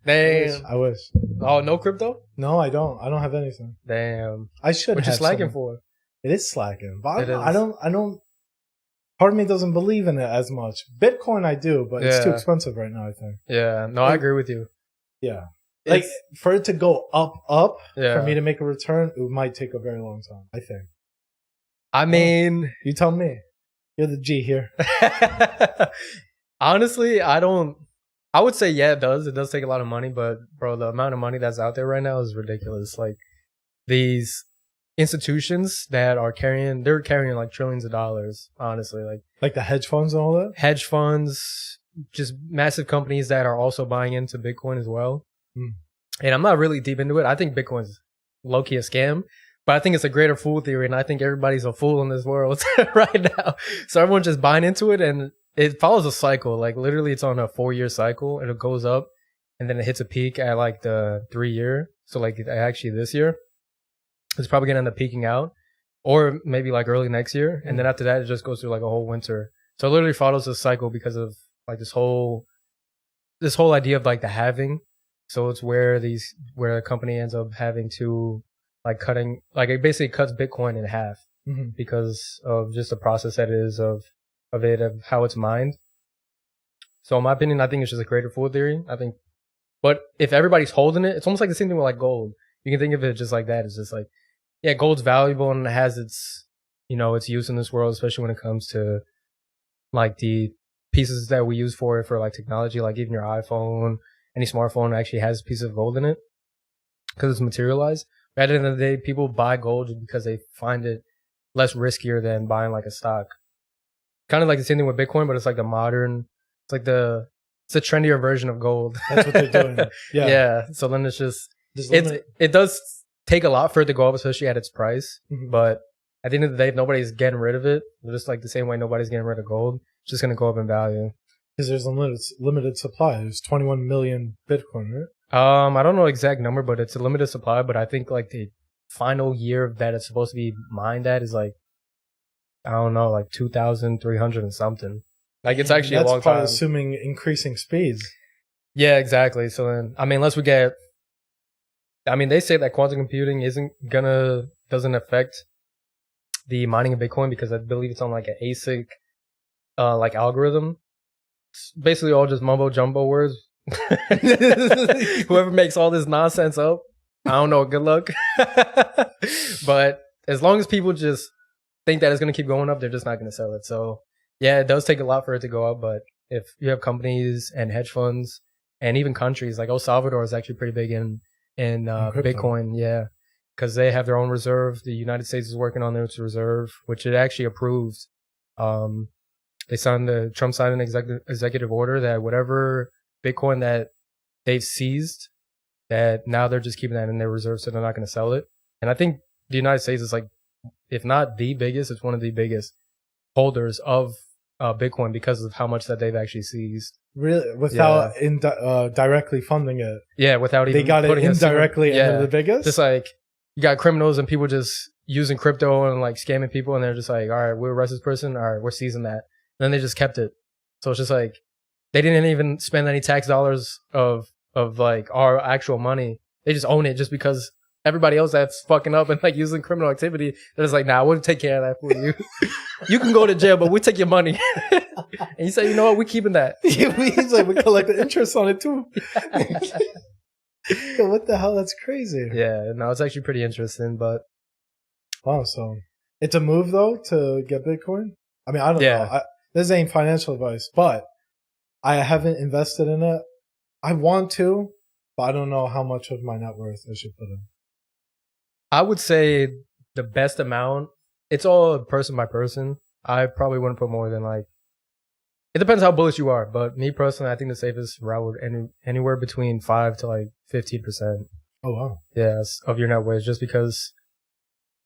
Damn. I wish. Oh, no crypto? No, I don't. I don't have anything. Damn. I should. What you have slacking some. for? It is slacking, but It I is. don't. Part of me doesn't believe in it as much. Bitcoin, I do, but it's too Yeah. expensive right now. I think. Yeah. No, I agree with you. Yeah. Like It's- for it to go up Yeah. for me to make a return, it might take a very long time. I think. I mean, You tell me. You're the G here. honestly, I would say, yeah, it does. It does take a lot of money, but bro, the amount of money that's out there right now is ridiculous. Like these institutions that are they're carrying like trillions of dollars, honestly. Like the hedge funds and all that. Hedge funds, just massive companies that are also buying into Bitcoin as well. Mm. And I'm not really deep into it. I think Bitcoin's low-key a scam, but I think it's a greater fool theory, and I think everybody's a fool in this world right now. So everyone's just buying into it, and it follows a cycle. Like literally it's on a 4-year cycle, and it goes up, and then it hits a peak at like the 3-year. So like actually this year, it's probably gonna end up peaking out, or maybe like early next year, and then after that it just goes through like a whole winter. So it literally follows a cycle because of like this whole idea of like the halving. So it's where a company ends up having to like cutting, like it basically cuts Bitcoin in half because of just the process that it is of how it's mined. So in my opinion, I think it's just a greater fool theory. But if everybody's holding it, it's almost like the same thing with like gold. You can think of it just like that. It's just like, yeah, gold's valuable and it has its use in this world, especially when it comes to like the pieces that we use for like technology, like even your iPhone, any smartphone actually has a piece of gold in it because it's materialized. But at the end of the day, people buy gold just because they find it less riskier than buying like a stock. Kind of like the same thing with Bitcoin, but it's like it's a trendier version of gold. That's what they're doing. Yeah. Yeah. So then it does take a lot for it to go up, especially at its price. But at the end of the day, if nobody's getting rid of it, just like the same way nobody's getting rid of gold, it's just going to go up in value. Because there's a limited supply. There's 21 million Bitcoin, right? I don't know the exact number, but it's a limited supply. But I think like the final year that it's supposed to be mined at is like, I don't know, like 2,300 and something. Like it's actually a long That's probably time. assuming increasing speeds. Yeah, exactly. So then, I mean, they say that quantum computing doesn't affect the mining of Bitcoin because I believe it's on like an ASIC, like algorithm. It's basically all just mumbo jumbo words. Whoever makes all this nonsense up, I don't know. Good luck. But as long as people just think that it's going to keep going up, they're just not going to sell it. So yeah, it does take a lot for it to go up. But if you have companies and hedge funds and even countries like El Salvador is actually pretty big in Bitcoin. Yeah. Because they have their own reserve. The United States is working on their reserve, which it actually approved. Trump signed an executive order that whatever Bitcoin that they've seized, that now they're just keeping that in their reserve, so they're not going to sell it. And I think the United States is like, if not the biggest, it's one of the biggest holders of Bitcoin because of how much that they've actually seized. Really, without directly funding it. Yeah, without even they got it indirectly, and they're the biggest. Just like you got criminals and people just using crypto and like scamming people, and they're just like, all right, we'll arrest this person. All right, we're seizing that. And then they just kept it. So it's just like they didn't even spend any tax dollars of like our actual money. They just own it just because everybody else that's fucking up and like using criminal activity, they're just like, nah, we'll take care of that for you. You can go to jail, but we take your money. And you say, you know what, we're keeping that. He's like, we collect the interest on it too. Yo, what the hell? That's crazy. Yeah, no, it's actually pretty interesting, but wow. So it's a move though to get Bitcoin. I mean, I don't know. This ain't financial advice, but I haven't invested in it. I want to, but I don't know how much of my net worth I should put in. I would say the best amount, it's all person by person. I probably wouldn't put more than like, it depends how bullish you are, but me personally, I think the safest route would anywhere between 5 to like 15%. Oh, wow. Yes, of your net worth, just because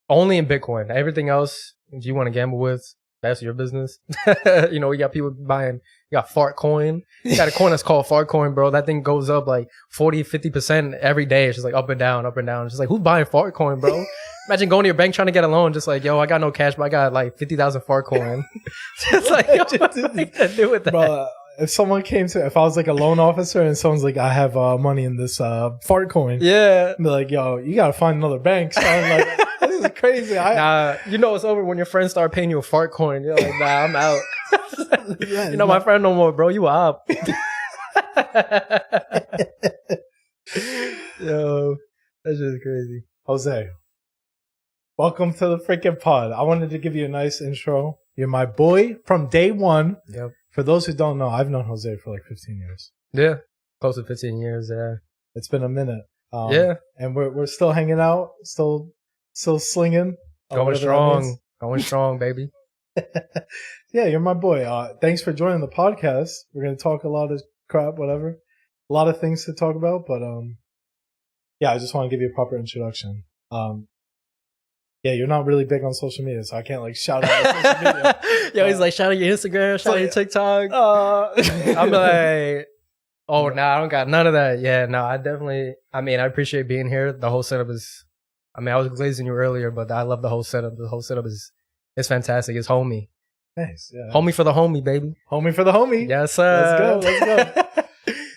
only in Bitcoin. Everything else, if you want to gamble with, that's your business. You know, we got people buying, you got fart coin. You got a coin that's called fart coin, bro. That thing goes up like 40, 50% every day. It's just like up and down, up and down. It's just like, who's buying fart coin, bro? Imagine going to your bank trying to get a loan, just like, yo, I got no cash, but I got like 50,000 fart coin. Just like, yo, what am I gonna do with that? Bro, if someone came to, if I was like a loan officer and someone's like, I have money in this fart coin. Yeah. I'd be like, yo, you got to find another bank. So I'm like, this is crazy. Nah, you know it's over when your friends start paying you a fart coin. You're like, nah, I'm out. You know my friend no more, bro. You up. Yo, that's just crazy. Jose, welcome to the freaking pod. I wanted to give you a nice intro. You're my boy from day one. Yep. For those who don't know, I've known Jose for like 15 years. Yeah. Close to 15 years, yeah. It's been a minute. Yeah. And we're still hanging out, still slinging. Going strong. Going strong, baby. Yeah, you're my boy. Thanks for joining the podcast. We're going to talk a lot of crap, whatever. A lot of things to talk about, but yeah, I just want to give you a proper introduction. Yeah, you're not really big on social media, so I can't like shout out on social media. Yo, he's like, shout out your Instagram, shout out your TikTok. I'm like, oh, no, I don't got none of that. Yeah, no, I appreciate being here. The whole setup is, I was glazing you earlier, but I love the whole setup. The whole setup is fantastic. It's homey. Nice. Yeah. Homey for the homie, baby. Homie for the homie. Yes, sir. Let's go.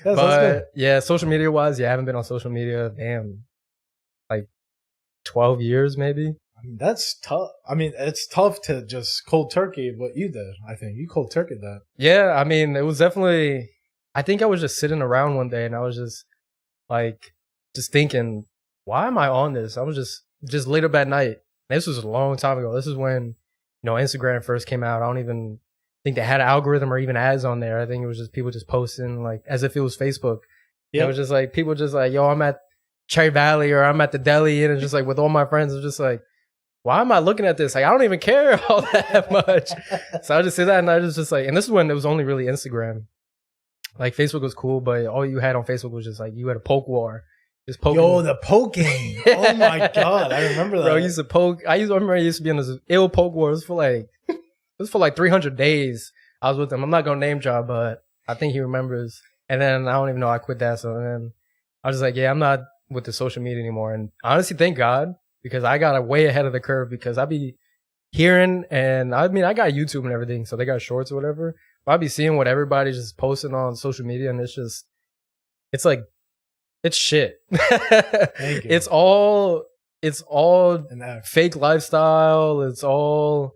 Yes, but yeah, social media wise, I haven't been on social media, damn, like 12 years maybe. I mean, that's tough. I mean, it's tough to just cold turkey what you did. I think you cold turkeyed that. Yeah, I mean, it was definitely, I think I was just sitting around one day and I was just like, just thinking, why am I on this? I was just lit up at night. This was a long time ago. This is when, Instagram first came out. I don't even think they had an algorithm or even ads on there. I think it was just people just posting like as if it was Facebook. Yeah. It was just like people just like, yo, I'm at Cherry Valley or I'm at the deli, and it's just like with all my friends, it's just like, why am I looking at this? Like, I don't even care all that much. So I just say that, and I was just like, and this is when it was only really Instagram. Like Facebook was cool, but all you had on Facebook was just like you had a poke war. Just poking. Yo, the poking. Oh my god, I remember that. Bro, I used to poke. I remember I used to be on this ill poke war. It was for like 300 days. I was with him. I'm not gonna name drop, but I think he remembers. And then I don't even know. I quit that. So then I was just like, yeah, I'm not with the social media anymore. And honestly, thank God, because I got way ahead of the curve, because I be hearing, and I got YouTube and everything, so they got shorts or whatever. But I be seeing what everybody's just posting on social media, and it's like, it's shit. It's all fake lifestyle. It's all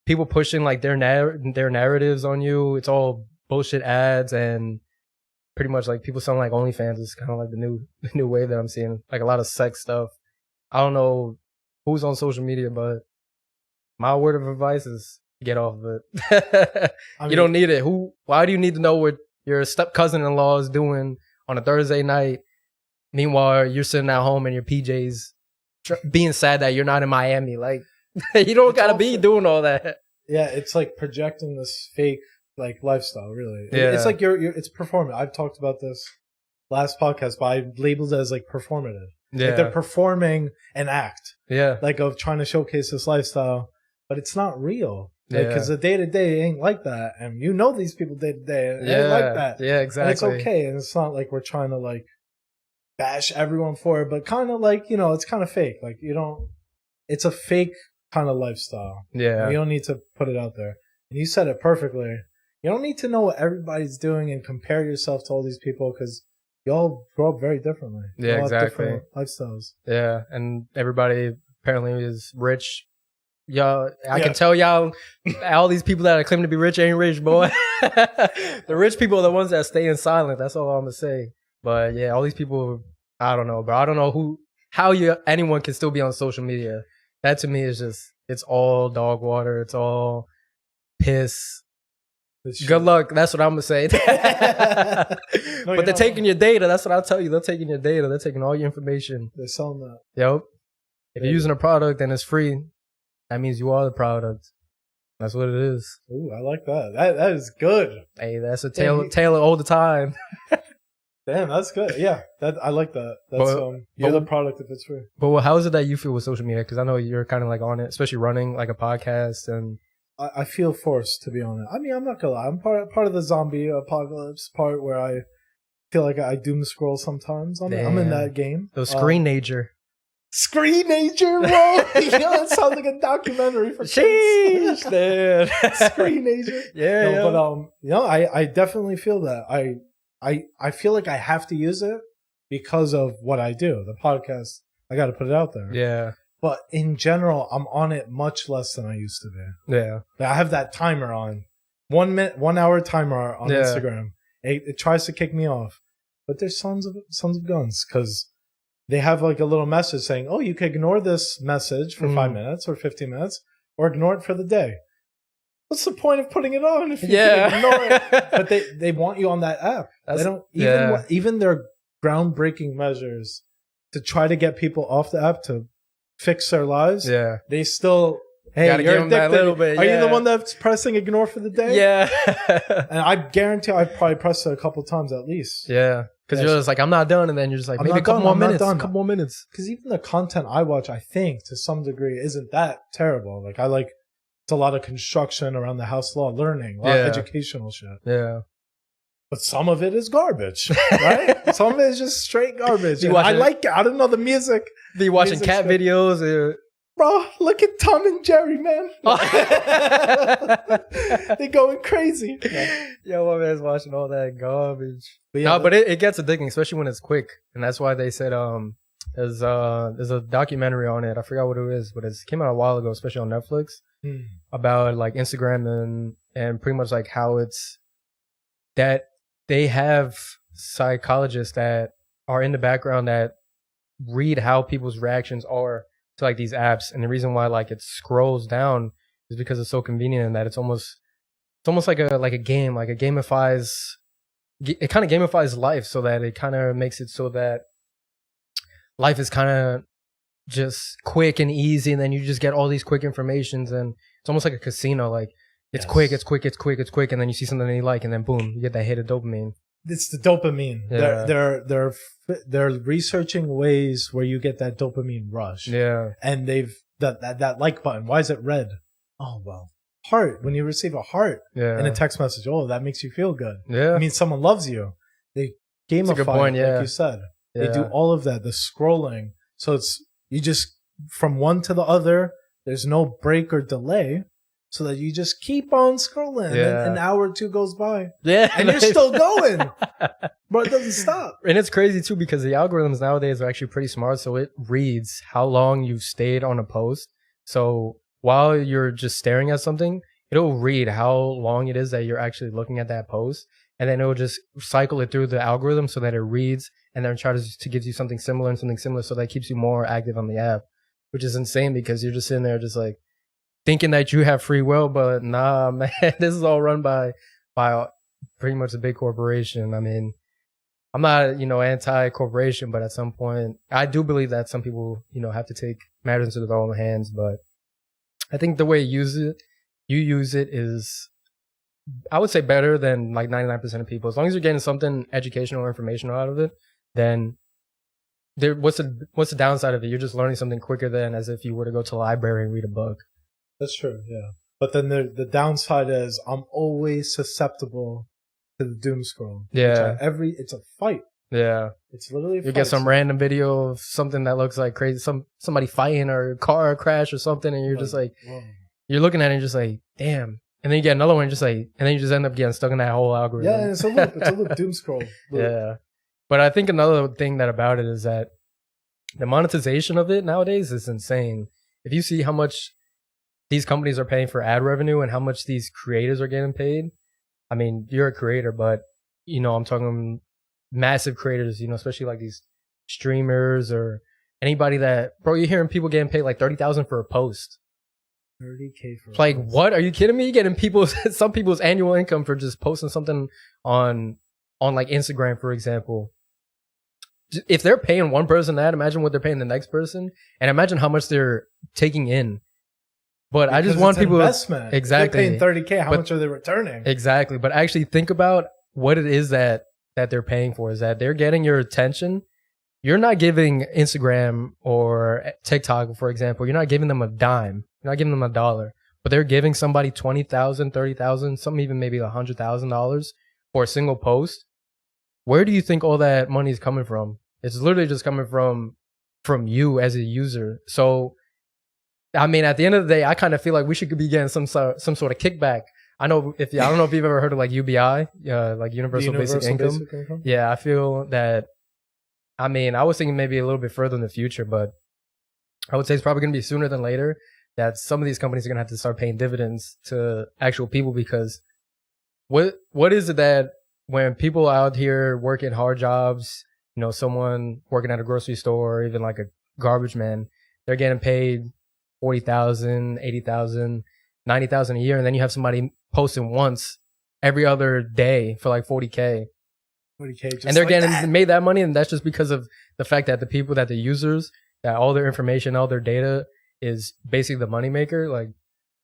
people pushing like their narratives on you. It's all bullshit ads, and pretty much like people sound like OnlyFans is kind of like the new wave that I'm seeing. Like a lot of sex stuff. I don't know who's on social media, but my word of advice is get off of it. You don't need it. Why do you need to know what your step cousin-in-law is doing on a Thursday night? Meanwhile, you're sitting at home in your PJs, being sad that you're not in Miami. Like, you don't gotta be doing all that. Yeah, it's like projecting this fake like lifestyle. Really, yeah. It's like it's performative. I've talked about this last podcast, but I labeled it as like performative. Yeah, like they're performing an act. Yeah, like of trying to showcase this lifestyle, but it's not real. Because yeah. the day to day ain't like that, and these people day to day ain't like that. Yeah, exactly. And it's okay, and it's not like we're trying to like bash everyone for it, but kind of like it's kind of fake. Like it's a fake kind of lifestyle. Yeah, and you don't need to put it out there. And you said it perfectly. You don't need to know what everybody's doing and compare yourself to all these people, because you all grow up very differently. Yeah, exactly. Different lifestyles. Yeah, and everybody apparently is rich. Y'all, I can tell y'all, all these people that claim to be rich ain't rich, boy. The rich people are the ones that stay in silent. That's all I'm gonna say. But yeah, all these people, I don't know, bro. I don't know how anyone can still be on social media. That to me is just, it's all dog water. It's all piss. Good luck. That's what I'm gonna say. But they're taking your data. That's what I'll tell you. They're taking your data. They're taking all your information. They're selling that. Yep. If you're using a product and it's free, that means you are the product. That's what it is. Ooh, I like that. That is good. Hey, that's a tale of all the time. Damn, that's good. Yeah, I like that. That's you're the product if it's free. But how is it that you feel with social media? Because I know you're kind of like on it, especially running like a podcast, and I feel forced to be on it. I mean, I'm not gonna lie. I'm part of the zombie apocalypse part where I feel like I doom scroll sometimes. I'm in that game. Screen nature. Screenager, bro. You know, that sounds like a documentary for kids. Sheesh, man. Screenager. Yeah, yeah. But you know, I definitely feel that. I feel like I have to use it because of what I do. The podcast, I got to put it out there. Yeah. But in general, I'm on it much less than I used to be. Yeah. I have that timer on. 1 minute, 1 hour timer on Instagram. It tries to kick me off. But there's sons of guns because they have like a little message saying, oh, you can ignore this message for 5 minutes or 15 minutes or ignore it for the day. What's the point of putting it on if you can ignore it? But they want you on that app. They don't even their groundbreaking measures to try to get people off the app to fix their lives. Yeah. They still gotta you're addicted. That little bit. Are you the one that's pressing ignore for the day? Yeah. And I guarantee I've probably pressed it a couple times at least. Yeah. Because you're just like, I'm not done. And then you're just like, maybe a couple more minutes. Because even the content I watch, I think, to some degree, isn't that terrible. Like, it's a lot of construction around the house, a lot of learning, a lot of educational shit. Yeah. But some of it is garbage, right? Some of it is just straight garbage. I like it. I don't know the music. Be watching cat videos. Bro, look at Tom and Jerry, man. They're going crazy. Yo, my man's watching all that garbage. But it gets addicting, especially when it's quick. And that's why they said there's a documentary on it. I forgot what it is, but it came out a while ago, especially on Netflix, about like Instagram and pretty much like how it's that they have psychologists that are in the background that read how people's reactions are to like these apps, and the reason why like it scrolls down is because it's so convenient and that it's almost like a game, like it kind of gamifies life, so that it kind of makes it so that life is kind of just quick and easy, and then you just get all these quick informations, and it's almost like a casino. Like it's quick, and then you see something that you like, and then boom, you get that hit of dopamine. It's the dopamine. Yeah. They're researching ways where you get that dopamine rush. Yeah. And they've that like button. Why is it red? Oh well, heart. When you receive a heart in a text message, oh, that makes you feel good. Yeah. It means someone loves you. They gamify it, like you said. Yeah. They do all of that. The scrolling. So you just from one to the other. There's no break or delay. So that you just keep on scrolling, and an hour or two goes by, and you're still going, bro. It doesn't stop. And it's crazy too because the algorithms nowadays are actually pretty smart. So it reads how long you've stayed on a post. So while you're just staring at something, it'll read how long it is that you're actually looking at that post, and then it will just cycle it through the algorithm so that it reads and then tries to give you something similar, so that keeps you more active on the app, which is insane because you're just sitting there just like thinking that you have free will, but nah, man, this is all run by pretty much a big corporation. I mean, I'm not, anti-corporation, but at some point, I do believe that some people, have to take matters into their own hands. But I think the way you use it is, I would say, better than like 99% of people. As long as you're getting something educational or informational out of it, then what's the downside of it? You're just learning something quicker than as if you were to go to the library and read a book. That's true, yeah. But then the downside is I'm always susceptible to the doom scroll. Yeah. It's a fight. Yeah. It's literally a fight. You get some random video of something that looks like crazy, somebody fighting or a car crash or something, and you're just like, whoa. You're looking at it and you're just like, damn. And then you get another one and then you just end up getting stuck in that whole algorithm. Yeah, it's a loop. It's a loop. Doom scroll. Loop. Yeah. But I think another thing about it is that the monetization of it nowadays is insane. If you see how much these companies are paying for ad revenue and how much these creators are getting paid. I mean, you're a creator, but, I'm talking massive creators, especially like these streamers or anybody that, bro, you're hearing people getting paid like $30,000 for a post. $30K for like, post. What? Are you kidding me? You're getting some people's annual income for just posting something on like Instagram, for example. If they're paying one person that, imagine what they're paying the next person, and imagine how much they're taking in. But because I just want people investment. Exactly. If they're paying $30K, how much are they returning? Exactly. But actually think about what it is that they're paying for. Is that they're getting your attention. You're not giving Instagram or TikTok, for example, you're not giving them a dime. You're not giving them $1. But they're giving somebody $20,000, $30,000, some even maybe $100,000 for a single post. Where do you think all that money is coming from? It's literally just coming from from you as a user. So, I mean, at the end of the day, I kind of feel like we should be getting some sort of kickback. I don't know if you've ever heard of like UBI, like Universal Basic Income. Yeah, I feel that. I mean, I was thinking maybe a little bit further in the future, but I would say it's probably going to be sooner than later that some of these companies are going to have to start paying dividends to actual people, because what is it that when people out here working hard jobs, you know, someone working at a grocery store, or even like a garbage man, they're getting paid 40,000, 80,000, 90,000 a year, and then you have somebody posting once every other day for like 40K. 40K, just and they're like getting made that money, and that's just because of the fact that the users, that all their information, all their data is basically the moneymaker. Like,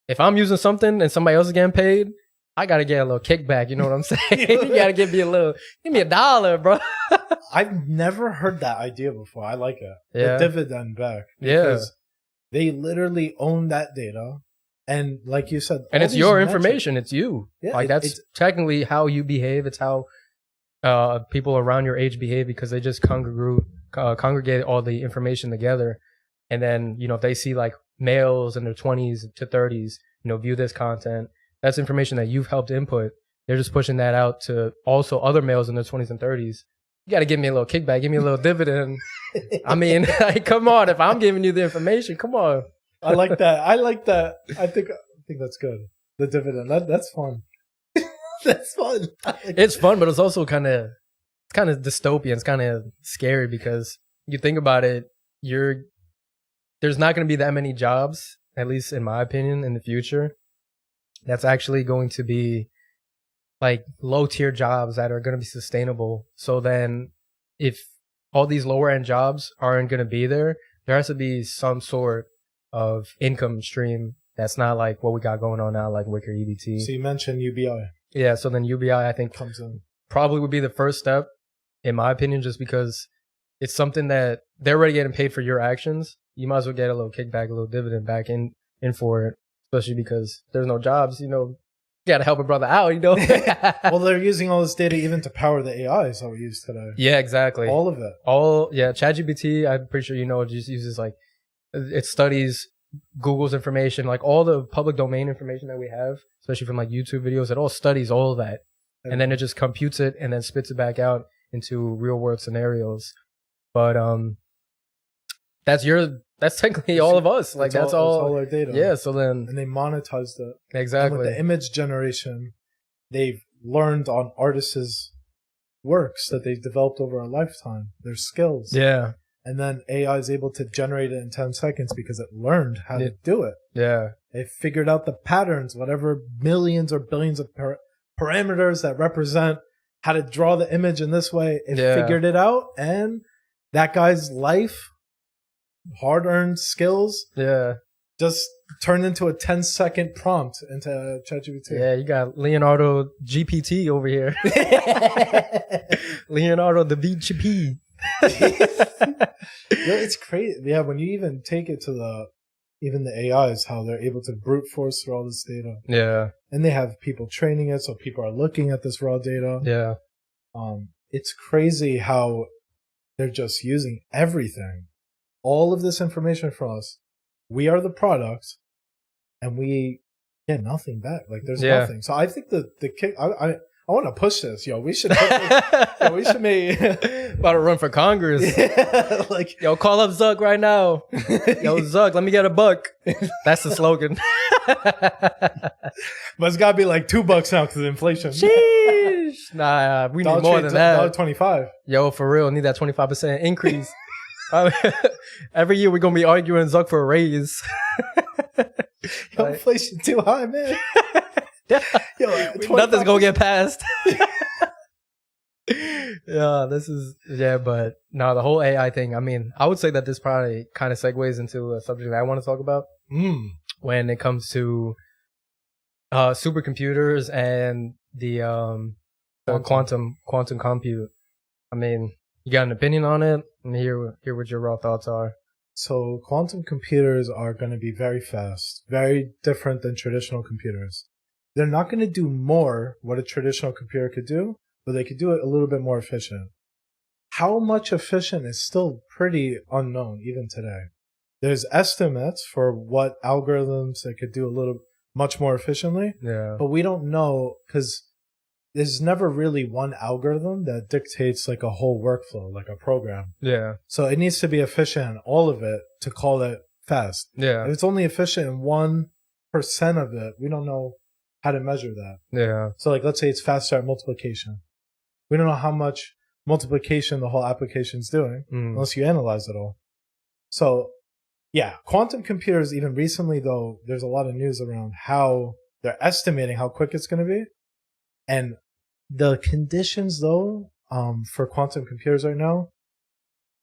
if I'm using something and somebody else is getting paid, I gotta get a little kickback. You know what I'm saying? You gotta give me $1, bro. I've never heard that idea before. I like it. Yeah. The dividend back. Because they literally own that data. And like you said, and it's your information. It's you. Yeah, like that's technically how you behave. It's how people around your age behave, because they just congregate all the information together. And then, you know, if they see like males in their 20s to 30s, you know, view this content, that's information that you've helped input. They're just pushing that out to also other males in their 20s and 30s. You got to give me a little kickback, give me a little dividend. I mean, like, come on, if I'm giving you the information, come on. I like that. I think that's good. The dividend. That's fun. That's fun. It's fun, but it's also kind of dystopian. It's kind of scary, because you think about it, there's not going to be that many jobs, at least in my opinion, in the future, that's actually going to be like low tier jobs that are going to be sustainable. So then if all these lower end jobs aren't going to be there has to be some sort of income stream that's not like what we got going on now, like Wicker EBT. So you mentioned UBI. Yeah, so then UBI, I think, comes in. Probably would be the first step, in my opinion, just because it's something that they're already getting paid for your actions. You might as well get a little kickback, a little dividend back in for it, especially because there's no jobs, you know. You got to help a brother out, you know. Well, they're using all this data even to power the AIs that we use today. Yeah, exactly. All of it. ChatGPT, I'm pretty sure you know, it just uses like, it studies Google's information, like all the public domain information that we have, especially from like YouTube videos. It all studies all of that, and then it just computes it and then spits it back out into real world scenarios. But that's technically all of us. Like that's all our data. Yeah. So then, and they monetized it exactly. And with the image generation, they've learned on artists' works that they've developed over a lifetime, their skills. Yeah. And then AI is able to generate it in 10 seconds because it learned how to do it. Yeah. It figured out the patterns, whatever millions or billions of parameters that represent how to draw the image in this way. It figured it out. And that guy's life, hard-earned skills, just turned into a 10-second prompt into ChatGPT. Yeah, you got Leonardo GPT over here. Leonardo the VGP. It's crazy. Yeah, when you even take it to even the AIs, how they're able to brute force through all this data. Yeah. And they have people training it, so people are looking at this raw data. Yeah. It's crazy how they're just using everything. All of this information from us. We are the product, and we get nothing back. Like there's nothing. So I think the kick. I want to push this, yo. We should make about to run for Congress. Yeah, like, yo, call up Zuck right now. Yo, Zuck, let me get $1. That's the slogan. But it's gotta be like $2 now because of inflation. Sheesh. Nah, we need more than that. $1.25. Yo, for real, need that 25% increase. Every year we're gonna be arguing Zuck for a raise. Yo, inflation too high, man. Yo, nothing's gonna get passed. But no, the whole AI thing. I mean, I would say that this probably kind of segues into a subject that I want to talk about when it comes to supercomputers and the quantum compute. I mean, you got an opinion on it? Let me hear what your raw thoughts are. So, quantum computers are going to be very fast, very different than traditional computers. They're not going to do more what a traditional computer could do, but they could do it a little bit more efficient. how much efficient is still pretty unknown even today. There's estimates for what algorithms it could do a little much more efficiently. Yeah. But we don't know because there's never really one algorithm that dictates like a whole workflow, like a program. Yeah. So it needs to be efficient in all of it to call it fast. Yeah. If it's only efficient in 1% of it, we don't know how to measure that. Yeah. So like, let's say it's faster at multiplication. We don't know how much multiplication the whole application's doing unless you analyze it all. So yeah, quantum computers, even recently though, there's a lot of news around how they're estimating how quick it's going to be. And the conditions though, for quantum computers right now,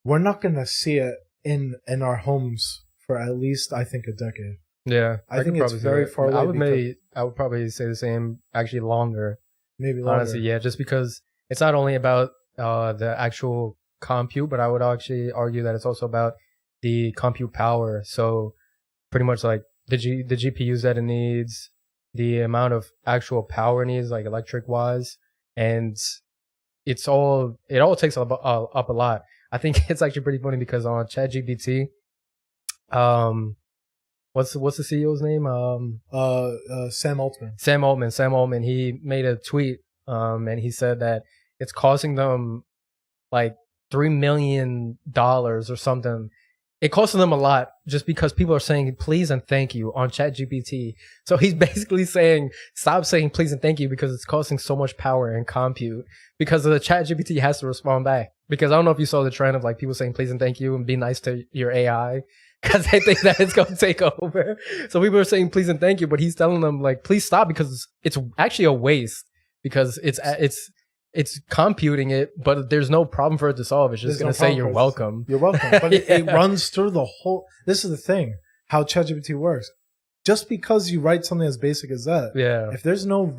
we're not going to see it in our homes for at least, I think, a decade. Yeah. I think it's very far away. I would probably say the same, actually longer. Maybe longer. Honestly, yeah, just because it's not only about the actual compute, but I would actually argue that it's also about the compute power. So pretty much like the GPUs that it needs, the amount of actual power it needs, like electric wise, and it all takes up a lot. I think it's actually pretty funny because on ChatGPT, what's the CEO's name? Sam Altman. Sam Altman. He made a tweet, and he said that it's costing them like $3 million or something. It costs them a lot just because people are saying please and thank you on ChatGPT. So he's basically saying stop saying please and thank you because it's costing so much power and compute, because the ChatGPT has to respond back. Because I don't know if you saw the trend of like people saying please and thank you and be nice to your AI because they think that it's going to take over. So people are saying please and thank you, but he's telling them like please stop because it's actually a waste, because it's computing it, but there's no problem for it to solve. It's just going to say you're welcome. You're welcome. But it runs through the whole... This is the thing, how ChatGPT works. Just because you write something as basic as that, if there's no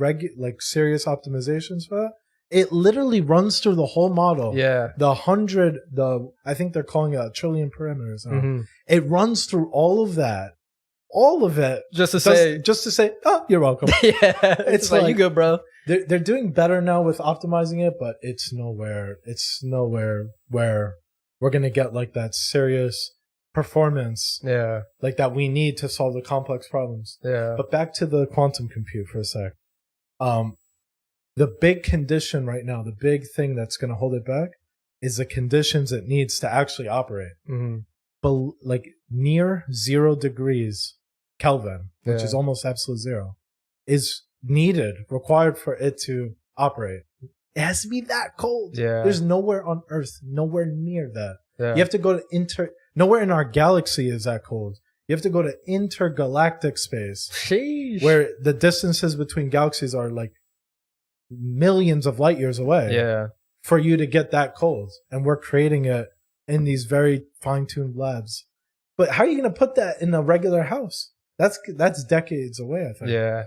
serious optimizations for that, it literally runs through the whole model. Yeah. I think they're calling it a trillion parameters. It runs through all of that. All of it. Just to say, oh, you're welcome. Yeah. It's like you good, bro. They're doing better now with optimizing it, but it's nowhere where we're going to get like that serious performance like that we need to solve the complex problems. Yeah. But back to the quantum compute for a sec. The big condition right now, the big thing that's going to hold it back is the conditions it needs to actually operate. But like near 0 degrees Kelvin, which is almost absolute zero, is required for it to operate. It has to be that cold. Yeah. There's nowhere on Earth, nowhere near that. Yeah. You have to go to nowhere in our galaxy is that cold. You have to go to intergalactic space. Sheesh. Where the distances between galaxies are like millions of light years away. Yeah. For you to get that cold. And we're creating it in these very fine-tuned labs. But how are you going to put that in a regular house? That's decades away, I think. Yeah.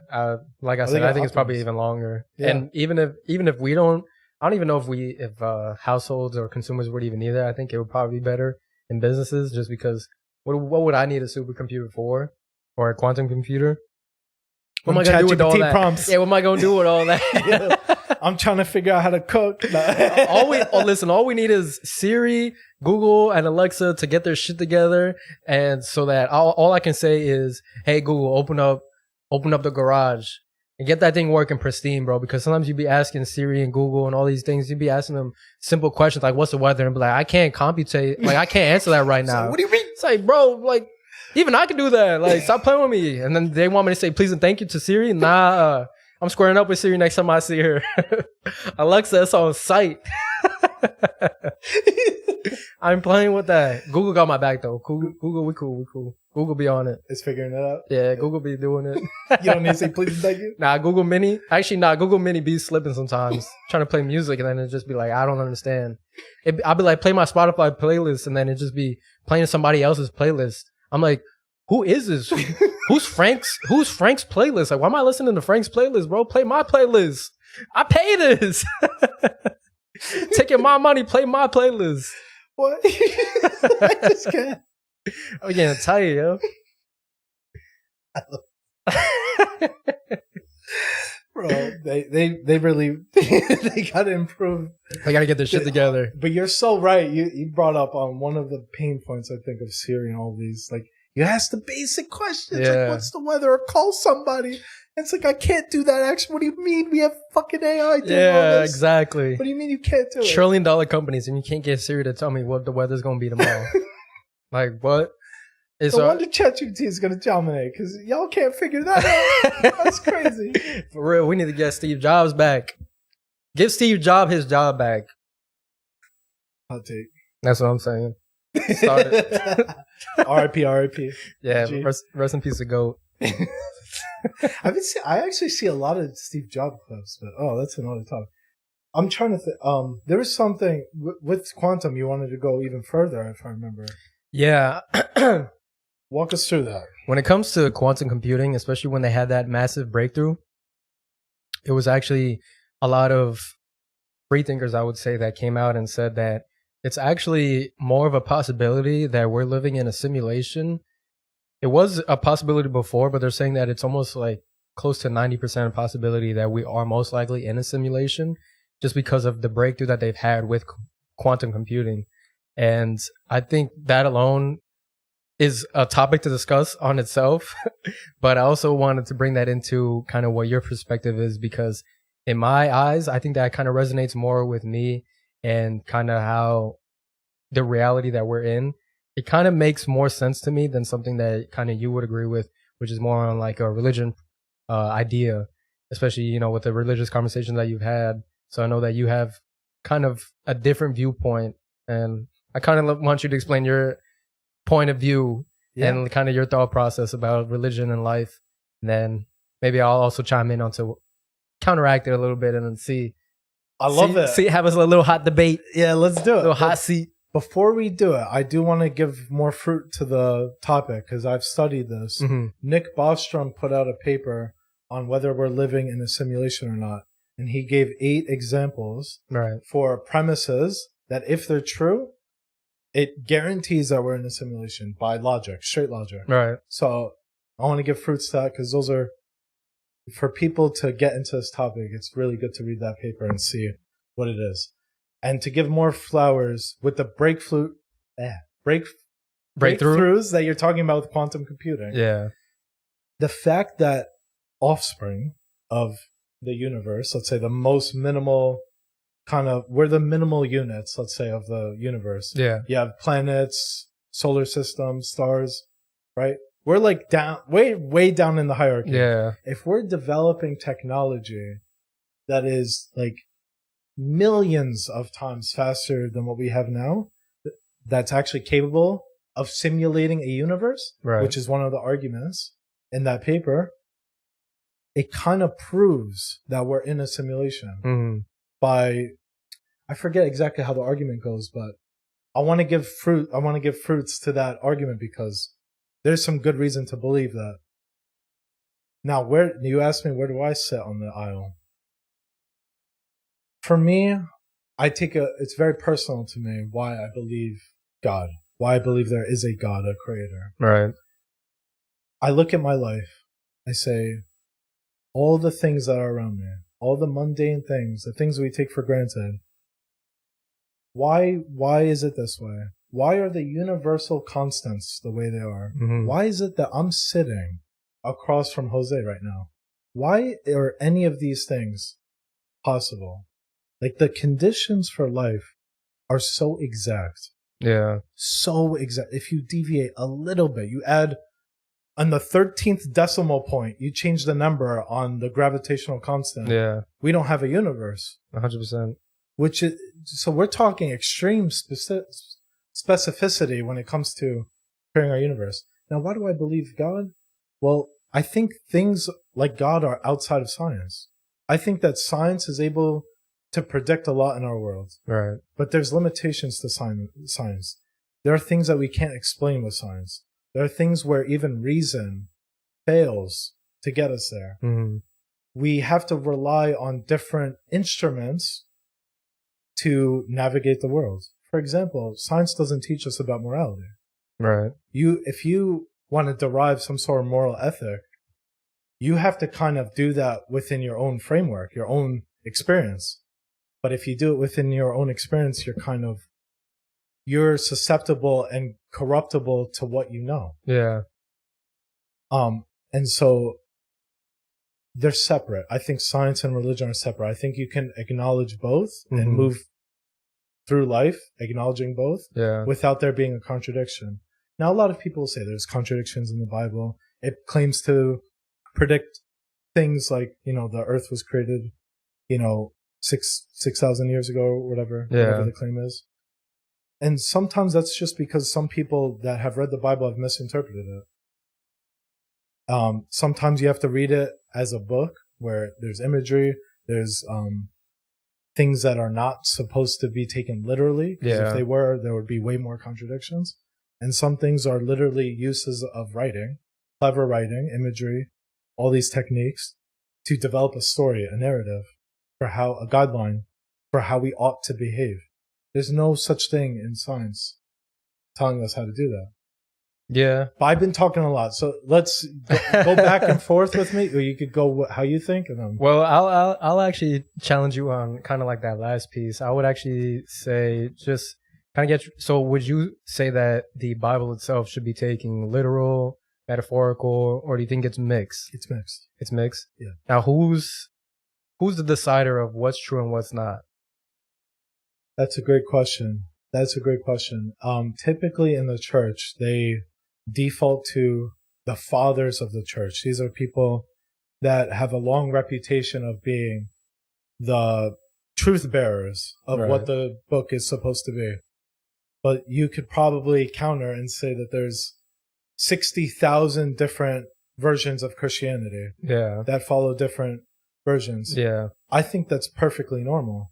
Like I said, I think it's probably even longer. Yeah. And even if we don't, I don't even know if households or consumers would even need that. I think it would probably be better in businesses, just because what would I need a supercomputer for, or a quantum computer? What am I going to do with all that? Prompts. Yeah, what am I going to do with all that? I'm trying to figure out how to cook. All we need is Siri, Google, and Alexa to get their shit together, and so that all I can say is, "Hey Google, open up the garage and get that thing working pristine, bro." Because sometimes you'd be asking Siri and Google and all these things, you'd be asking them simple questions like, "What's the weather?" and be like, "I can't computate, like I can't answer that right now." So, what do you mean? It's like, bro, like even I can do that. Like, stop playing with me. And then they want me to say please and thank you to Siri. Nah. I'm squaring up with Siri next time I see her. Alexa, it's on site. I'm playing with that. Google got my back though. Google, we cool. Google be on it. It's figuring it out. Yeah, Google be doing it. You don't need to say please and thank you? Nah, Google Mini. Actually, Google Mini be slipping sometimes. Trying to play music and then it just be like, I don't understand. I'll be like, play my Spotify playlist, and then it just be playing somebody else's playlist. I'm like, who is this? Who's Frank's playlist? Like, why am I listening to Frank's playlist, bro? Play my playlist. I pay this. Taking my money, play my playlist. What? I just can't. I'm getting tired, yo. Bro, they really they gotta improve. They gotta get their shit together. But you're so right. You brought up on one of the pain points, I think, of Siri and all these. Like, you ask the basic questions, like, what's the weather? Or call somebody. And it's like, I can't do that. Actually, what do you mean? We have fucking AI doing all this. Exactly. What do you mean you can't do it? $1 trillion companies, and you can't get Siri to tell me what the weather's gonna be tomorrow. Like, what? No wonder ChatGPT is going to dominate, because y'all can't figure that out. That's crazy. For real, we need to get Steve Jobs back. Give Steve Jobs his job back. Hot take. That's what I'm saying. R.I.P. R.I.P. Yeah, rest in peace, the GOAT. I actually see a lot of Steve Jobs clips, but that's another topic. I'm trying to think. There was something with quantum you wanted to go even further, if I remember. Yeah. Walk us through that. When it comes to quantum computing, especially when they had that massive breakthrough, it was actually a lot of free thinkers, I would say, that came out and said that it's actually more of a possibility that we're living in a simulation. It was a possibility before, but they're saying that it's almost like close to 90% possibility that we are most likely in a simulation just because of the breakthrough that they've had with quantum computing. And I think that alone is a topic to discuss on itself, but I also wanted to bring that into kind of what your perspective is, because in my eyes, I think that kind of resonates more with me and kind of how the reality that we're in, it kind of makes more sense to me than something that kind of you would agree with, which is more on like a religion idea, especially, you know, with the religious conversations that you've had. So I know that you have kind of a different viewpoint, and I kind of want you to explain your point of view and kind of your thought process about religion and life. And then maybe I'll also chime in onto counteract it a little bit and then see. I love it. See, have us a little hot debate. Yeah, let's do it. A little hot seat. Before we do it, I do want to give more fruit to the topic because I've studied this. Mm-hmm. Nick Bostrom put out a paper on whether we're living in a simulation or not. And he gave 8 examples for premises that if they're true, it guarantees that we're in a simulation by logic, straight logic. Right. So I want to give fruits to that because those are, for people to get into this topic, it's really good to read that paper and see what it is. And to give more flowers with the breakthroughs that you're talking about with quantum computing. Yeah. The fact that offspring of the universe, let's say the most minimal we're the minimal units, let's say, of the universe. Yeah. You have planets, solar systems, stars, right? We're like down, way down in the hierarchy. Yeah. If we're developing technology that is like millions of times faster than what we have now, that's actually capable of simulating a universe, which is one of the arguments in that paper, it kind of proves that we're in a simulation by, I forget exactly how the argument goes, but I want to give fruits to that argument because there's some good reason to believe that. Now, where you asked me, where do I sit on the aisle? For me, it's very personal to me why I believe God, why I believe there is a God, a creator. Right. I look at my life, I say, all the things that are around me, all the mundane things, the things we take for granted, why is it this way? Why are the universal constants the way they are? Why is it that I'm sitting across from Jose right now? Why are any of these things possible? Like, the conditions for life are so exact. Yeah. So exact. If you deviate a little bit, you add on the 13th decimal point, you change the number on the gravitational constant. Yeah. We don't have a universe. 100%. So we're talking extreme specificity when it comes to preparing our universe. Now, why do I believe God? Well, I think things like God are outside of science. I think that science is able to predict a lot in our world. Right. But there's limitations to science. There are things that we can't explain with science. There are things where even reason fails to get us there. We have to rely on different instruments to navigate the world. For example, science doesn't teach us about morality. Right. If you want to derive some sort of moral ethic, you have to kind of do that within your own framework, your own experience. But if you do it within your own experience, you're susceptible and corruptible to what you know. Yeah. And so they're separate. I think science and religion are separate. I think you can acknowledge both and move through life acknowledging both without there being a contradiction. Now, a lot of people say there's contradictions in the Bible. It claims to predict things like, the earth was created, 6,000 years ago or whatever the claim is. And sometimes that's just because some people that have read the Bible have misinterpreted it. Sometimes you have to read it as a book where there's imagery, there's things that are not supposed to be taken literally. Because if they were, there would be way more contradictions. And some things are literally uses of writing, clever writing, imagery, all these techniques to develop a story, a narrative, a guideline for how we ought to behave. There's no such thing in science telling us how to do that. Yeah. But I've been talking a lot, so let's go back and forth with me, or you could go how you think. And then... Well, I'll actually challenge you on kind of like that last piece. I would actually say just kind of so would you say that the Bible itself should be taken literal, metaphorical, or do you think it's mixed? It's mixed. It's mixed? Yeah. Now, who's the decider of what's true and what's not? That's a great question. Typically in the church, they default to the fathers of the church. These are people that have a long reputation of being the truth bearers of what the book is supposed to be. But you could probably counter and say that there's 60,000 different versions of Christianity that follow different versions. Yeah. I think that's perfectly normal.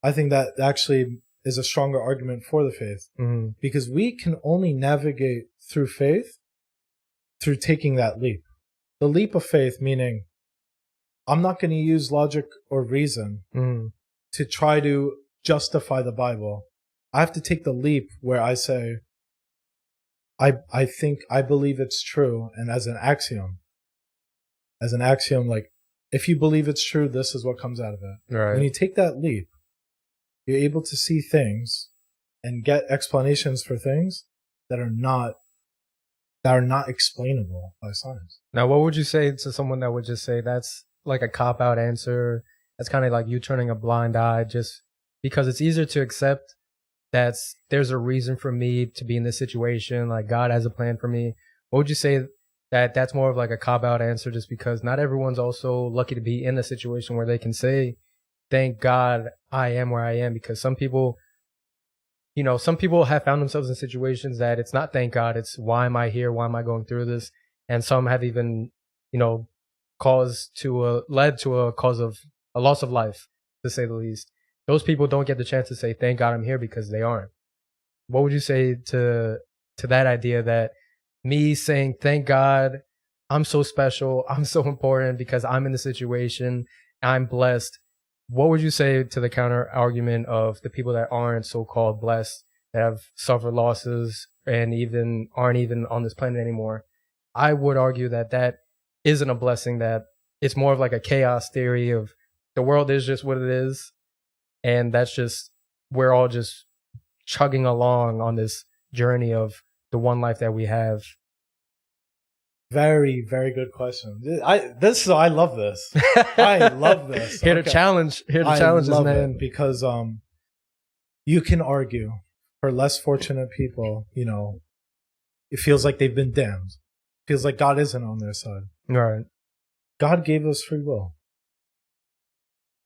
I think that actually is a stronger argument for the faith, because we can only navigate through faith through taking that leap. The leap of faith, meaning I'm not going to use logic or reason to try to justify the Bible. I have to take the leap where I say, I believe it's true, and as an axiom, like, if you believe it's true, this is what comes out of it. Right. When you take that leap, you're able to see things and get explanations for things that are not explainable by science. Now, what would you say to someone that would just say that's like a cop-out answer? That's kind of like you turning a blind eye just because it's easier to accept that there's a reason for me to be in this situation, like God has a plan for me. What would you say that that's more of like a cop-out answer just because not everyone's also lucky to be in a situation where they can say, thank God I am where I am, because some people have found themselves in situations that it's not thank God, it's why am I here? Why am I going through this? And some have even, led to a cause of a loss of life, to say the least. Those people don't get the chance to say thank God I'm here because they aren't. What would you say to that idea that me saying thank God I'm so special, I'm so important because I'm in the situation, I'm blessed? What would you say to the counter argument of the people that aren't so-called blessed, that have suffered losses and aren't even on this planet anymore? I would argue that isn't a blessing, that it's more of like a chaos theory of the world is just what it is. And that's just, we're all just chugging along on this journey of the one life that we have. Very, very good question. I love this. I love this. Here to challenge this man. Because you can argue for less fortunate people, it feels like they've been damned. It feels like God isn't on their side. Right. God gave us free will.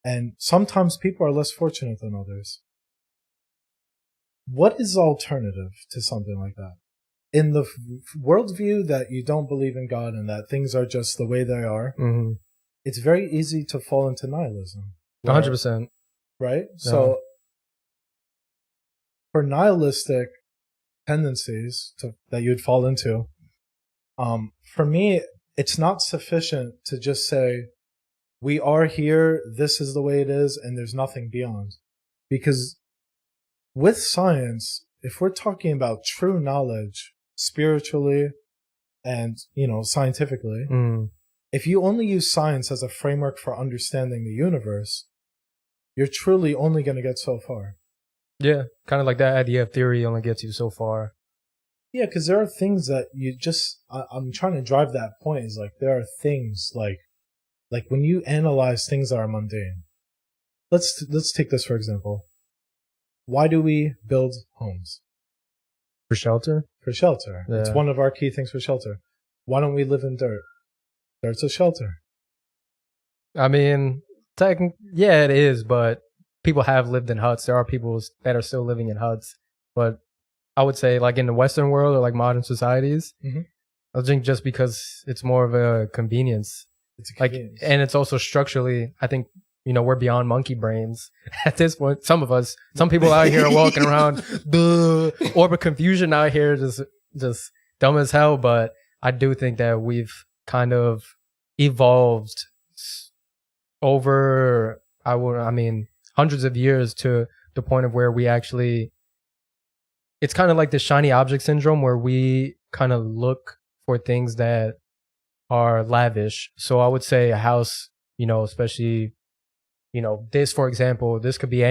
And sometimes people are less fortunate than others. What is the alternative to something like that? In the worldview that you don't believe in God and that things are just the way they are, it's very easy to fall into nihilism. 100%. Right? So, for nihilistic tendencies that you'd fall into, for me, it's not sufficient to just say, we are here, this is the way it is, and there's nothing beyond. Because with science, if we're talking about true knowledge, spiritually and, scientifically, if you only use science as a framework for understanding the universe, you're truly only going to get so far. Yeah, kind of like that idea of theory only gets you so far. Yeah, because there are things that you just... I'm trying to drive that point. Is like there are things like when you analyze things that are mundane. Let's take this for example. Why do we build homes? For shelter? For shelter. Yeah. It's one of our key things for shelter. Why don't we live in dirt? Dirt's a shelter. I mean, yeah, it is, but people have lived in huts. There are people that are still living in huts. But I would say, like in the Western world or like modern societies, I think just because it's more of a convenience. It's a convenience. And it's also structurally, I think, you know, we're beyond monkey brains at this point. Some of us, some people out here are walking around, orbit confusion out here, just dumb as hell. But I do think that we've kind of evolved over, hundreds of years to the point of where we actually, it's kind of like the shiny object syndrome where we kind of look for things that are lavish. So I would say a house, you know, especially, you know, this, for example, this could be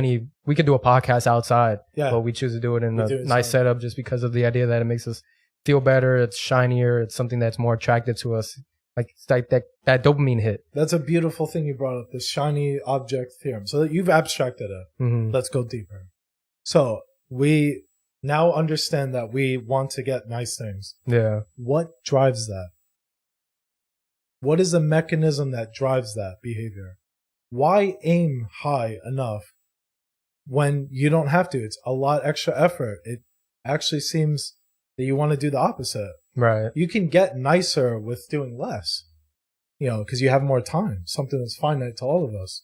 we could do a podcast outside, but we choose to do it in a nice setup just because of the idea that it makes us feel better. It's shinier. It's something that's more attractive to us. Like, it's like that dopamine hit. That's a beautiful thing you brought up, the shiny object theorem. So that you've abstracted it. Let's go deeper. So we now understand that we want to get nice things. Yeah. What drives that? What is the mechanism that drives that behavior? Why aim high enough when you don't have to? It's a lot extra effort. It actually seems that you want to do the opposite. Right. You can get nicer with doing less, you know, because you have more time, something that's finite to all of us.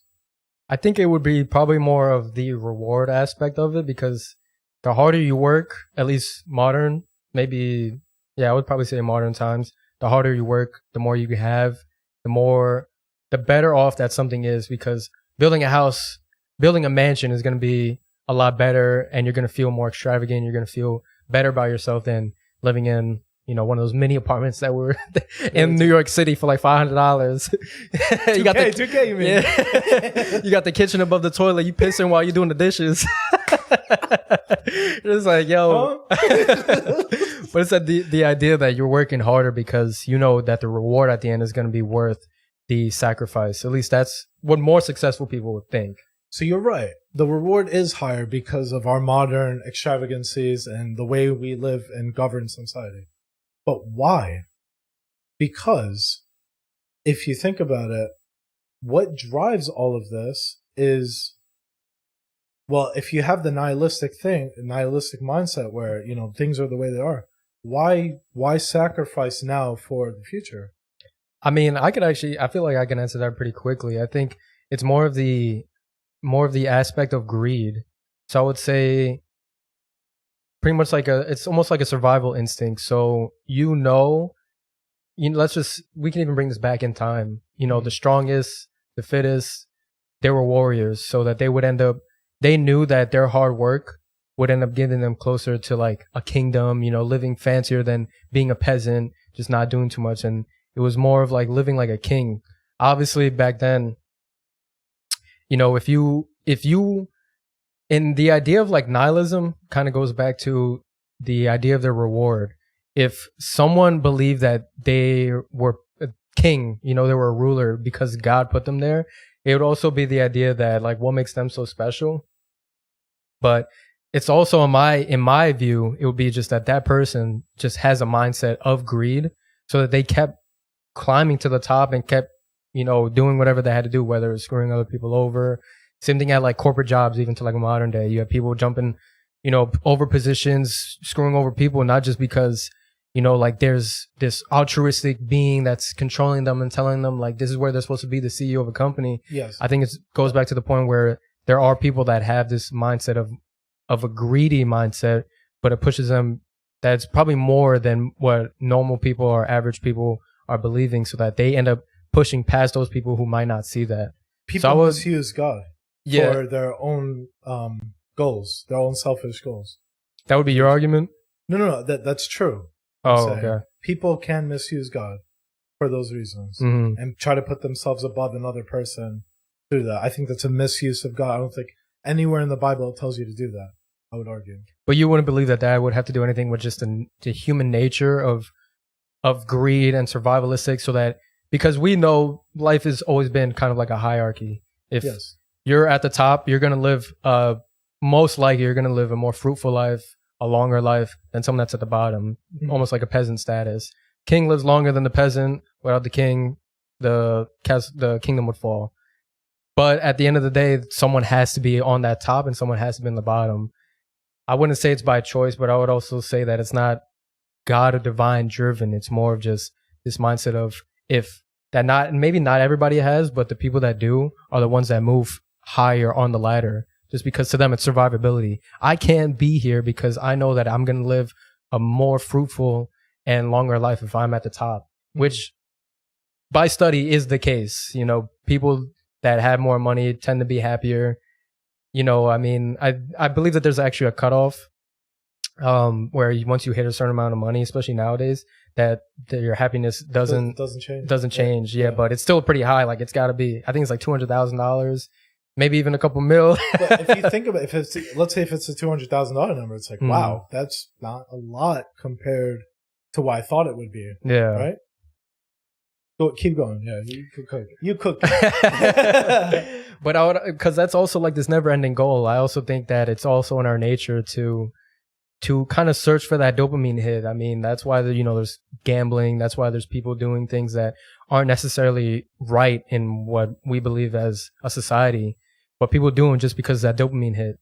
I think it would be probably more of the reward aspect of it, because the harder you work, at least modern, maybe, yeah, I would probably say modern times, the harder you work, the more you have, the better off that something is, because building a house, building a mansion is going to be a lot better, and you're going to feel more extravagant. You're going to feel better about yourself than living in, you know, one of those mini apartments that were in New York City for like $500. You got the 2K, you mean? Yeah. You got the kitchen above the toilet. You pissing while you're doing the dishes. It's like, yo. But it's the idea that you're working harder because you know that the reward at the end is going to be worth the sacrifice. At least that's what more successful people would think. So you're right. The reward is higher because of our modern extravagancies and the way we live and govern society. But why? Because if you think about it, what drives all of this is, well, if you have the nihilistic mindset where, you know, things are the way they are, why sacrifice now for the future? I mean, I feel like I can answer that pretty quickly. I think it's more of the aspect of greed. So I would say pretty much it's almost like a survival instinct. So, we can even bring this back in time. You know, the strongest, the fittest, they were warriors, so that they knew that their hard work would end up getting them closer to like a kingdom, you know, living fancier than being a peasant, just not doing too much. And it was more of like living like a king. Obviously back then, you know, if you and the idea of like nihilism kind of goes back to the idea of the reward. If someone believed that they were a king, you know, they were a ruler because God put them there, it would also be the idea that like what makes them so special. But it's also in my view, it would be just that person just has a mindset of greed, so that they kept climbing to the top and kept, you know, doing whatever they had to do, whether it's screwing other people over. Same thing at like corporate jobs, even to like modern day. You have people jumping, you know, over positions, screwing over people, not just because, you know, like there's this altruistic being that's controlling them and telling them like this is where they're supposed to be, the CEO of a company. Yes. I think it goes back to the point where there are people that have this mindset of a greedy mindset, but it pushes them, that's probably more than what normal people or average people are believing, so that they end up pushing past those people who might not see that. People misuse God for their own goals, their own selfish goals. That would be your argument? No, that's true. Oh, okay. People can misuse God. for those reasons and try to put themselves above another person through that. I think that's a misuse of God. I don't think anywhere in the Bible it tells you to do that, I would argue. But you wouldn't believe that that would have to do anything with just the human nature of greed and survivalistic, so that, because we know life has always been kind of like a hierarchy. If you're at the top, you're going to live, most likely you're going to live a more fruitful life, a longer life than someone that's at the bottom, almost like a peasant status. King lives longer than the peasant. Without the king, the kingdom would fall. But at the end of the day, someone has to be on that top and someone has to be in the bottom. I wouldn't say it's by choice, but I would also say that it's not God or divine driven. It's more of just this mindset of, if that, not, maybe not everybody has, but the people that do are the ones that move higher on the ladder, just because to them it's survivability. I can't be here because I know that I'm going to live a more fruitful and longer life if I'm at the top, which by study is the case. You know, people that have more money tend to be happier. You know, I mean, I believe that there's actually a cutoff where once you hit a certain amount of money, especially nowadays, that your happiness doesn't change. Yeah, but it's still pretty high. Like, it's got to be, I think it's like $200,000, maybe even a couple mil. But if you think about it, let's say if it's a $200,000 number, it's like, wow, that's not a lot compared to what I thought it would be. Yeah. Right? Go, keep going. Yeah, you cook. But I would, because that's also like this never-ending goal. I also think that it's also in our nature to kind of search for that dopamine hit. I mean, that's why there's gambling. That's why there's people doing things that aren't necessarily right in what we believe as a society, but people do them just because of that dopamine hit.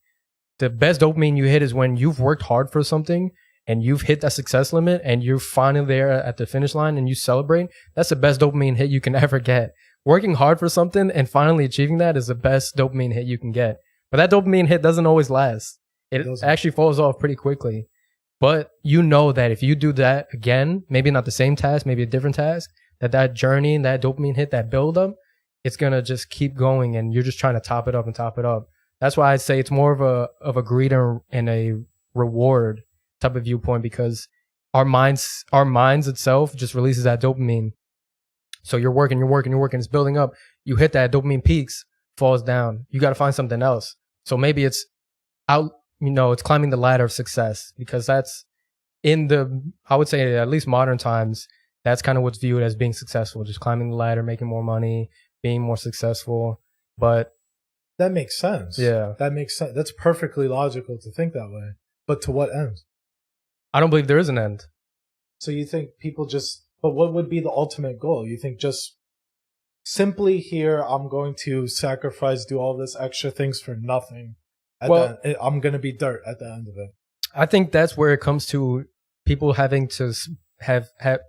The best dopamine you hit is when you've worked hard for something and you've hit that success limit and you're finally there at the finish line and you celebrate. That's the best dopamine hit you can ever get. Working hard for something and finally achieving that is the best dopamine hit you can get. But that dopamine hit doesn't always last. It actually falls off pretty quickly. But you know that if you do that again, maybe not the same task, maybe a different task, that journey and that dopamine hit, that build up, it's going to just keep going and you're just trying to top it up and top it up. That's why I say it's more of a greed and a reward type of viewpoint, because our minds itself just releases that dopamine. So you're working, it's building up. You hit that, dopamine peaks, falls down. You got to find something else. So maybe it's out, it's climbing the ladder of success, because that's I would say at least modern times, that's kind of what's viewed as being successful, just climbing the ladder, making more money, being more successful. But that makes sense. Yeah. That makes sense. That's perfectly logical to think that way. But to what end? I don't believe there is an end. So you think people but what would be the ultimate goal? You think just simply here, I'm going to sacrifice, do all this extra things for nothing. I'm going to be dirt at the end of it. I think that's where it comes to people having to have let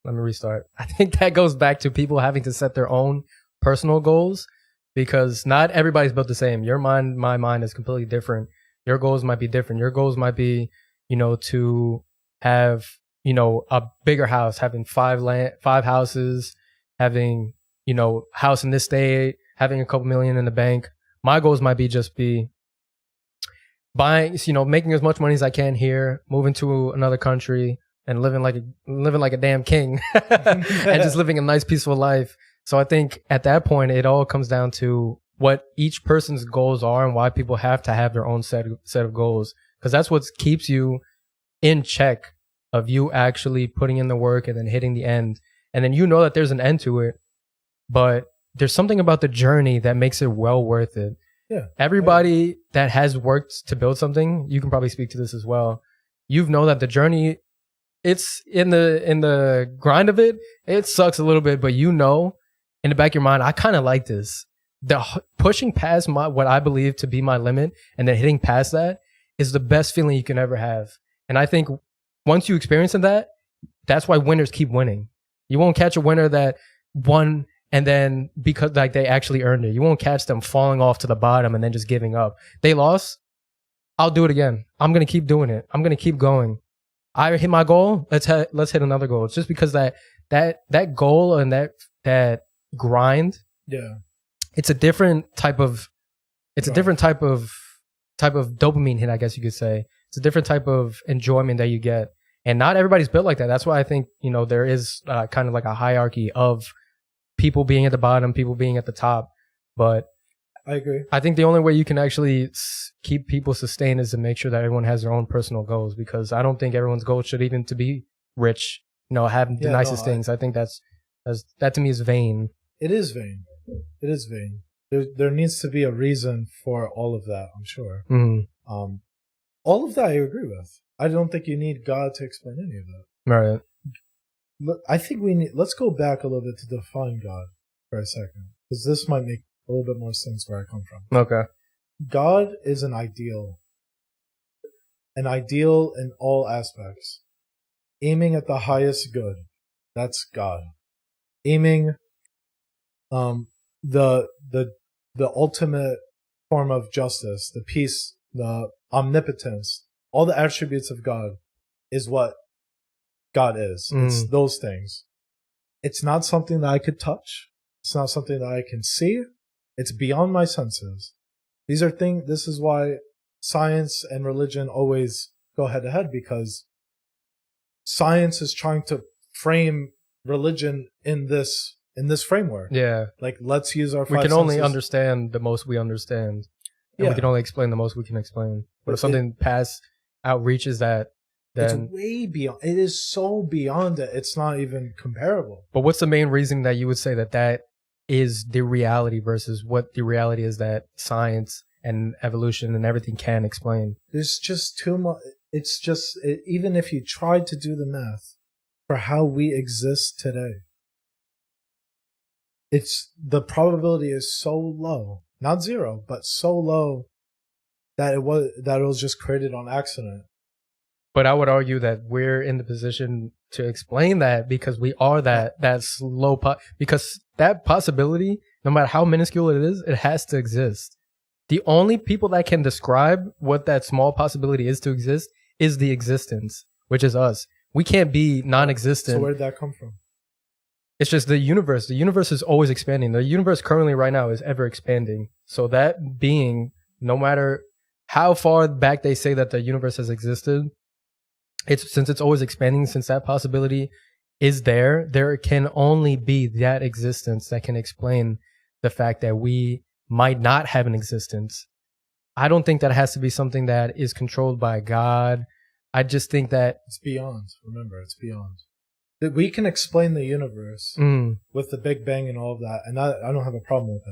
me restart. I think that goes back to people having to set their own personal goals, because not everybody's built the same. Your mind, my mind is completely different. Your goals might be different. Your goals might be, to have, a bigger house, having five houses, having, house in this state, having a couple million in the bank. My goals might be buying, making as much money as I can here, moving to another country and living like a damn king and just living a nice, peaceful life. So I think at that point, it all comes down to what each person's goals are and why people have to have their own set of goals. Because that's what keeps you in check of you actually putting in the work and then hitting the end. And then that there's an end to it, but there's something about the journey that makes it well worth it. Yeah. Everybody that has worked to build something, you can probably speak to this as well. That the journey, it's in the grind of it, it sucks a little bit, but in the back of your mind, I kind of like this. The pushing past what I believe to be my limit and then hitting past that is the best feeling you can ever have. And I think once you experience that, that's why winners keep winning. You won't catch a winner that won and then because they actually earned it. You won't catch them falling off to the bottom and then just giving up. They lost. I'll do it again. I'm going to keep doing it. I'm going to keep going. I hit my goal. Let's hit another goal. It's just because that goal and that grind. Yeah. It's a different type of dopamine hit, I guess you could say. It's a different type of enjoyment that you get. And not everybody's built like that. That's why I think, there is kind of like a hierarchy of people being at the bottom, people being at the top. But I agree. I think the only way you can actually keep people sustained is to make sure that everyone has their own personal goals, because I don't think everyone's goal should even to be rich, have the nicest things. I think that to me is vain. It is vain. It is vain. There needs to be a reason for all of that, I'm sure. Mm-hmm. All of that I agree with. I don't think you need God to explain any of that. Right. I think let's go back a little bit to define God for a second, because this might make a little bit more sense where I come from. Okay. God is an ideal in all aspects, aiming at the highest good. That's God. Aiming, the ultimate form of justice, the peace, the omnipotence, all the attributes of God is what God is. It's those things. It's not something that I could touch. It's not something that I can see. It's beyond my senses. This is why science and religion always go head to head, because science is trying to frame religion in this framework. Yeah. Like, let's use our five We can senses. only understand the most we understand. And we can only explain the most we can explain. But if something past outreaches that, then it's way beyond. It is so beyond it. It's not even comparable. But what's the main reason that you would say that is the reality versus what the reality is that science and evolution and everything can explain? There's just too much. It's just, even if you tried to do the math for how we exist today, the probability is so low, not zero, but so low that it was just created on accident. But I would argue that we're in the position to explain that, because we are that slow because that possibility, no matter how minuscule it is, it has to exist. The only people that can describe what that small possibility is to exist is the existence, which is us. We can't be non-existent. So where did that come from? It's just the universe. The universe is always expanding. The universe currently right now is ever expanding. So that being, no matter how far back they say that the universe has existed, since it's always expanding, since that possibility is there can only be that existence that can explain the fact that we might not have an existence. I don't think that has to be something that is controlled by God. I just think that it's beyond. Remember, it's beyond. That we can explain the universe with the Big Bang and all of that, and I don't have a problem with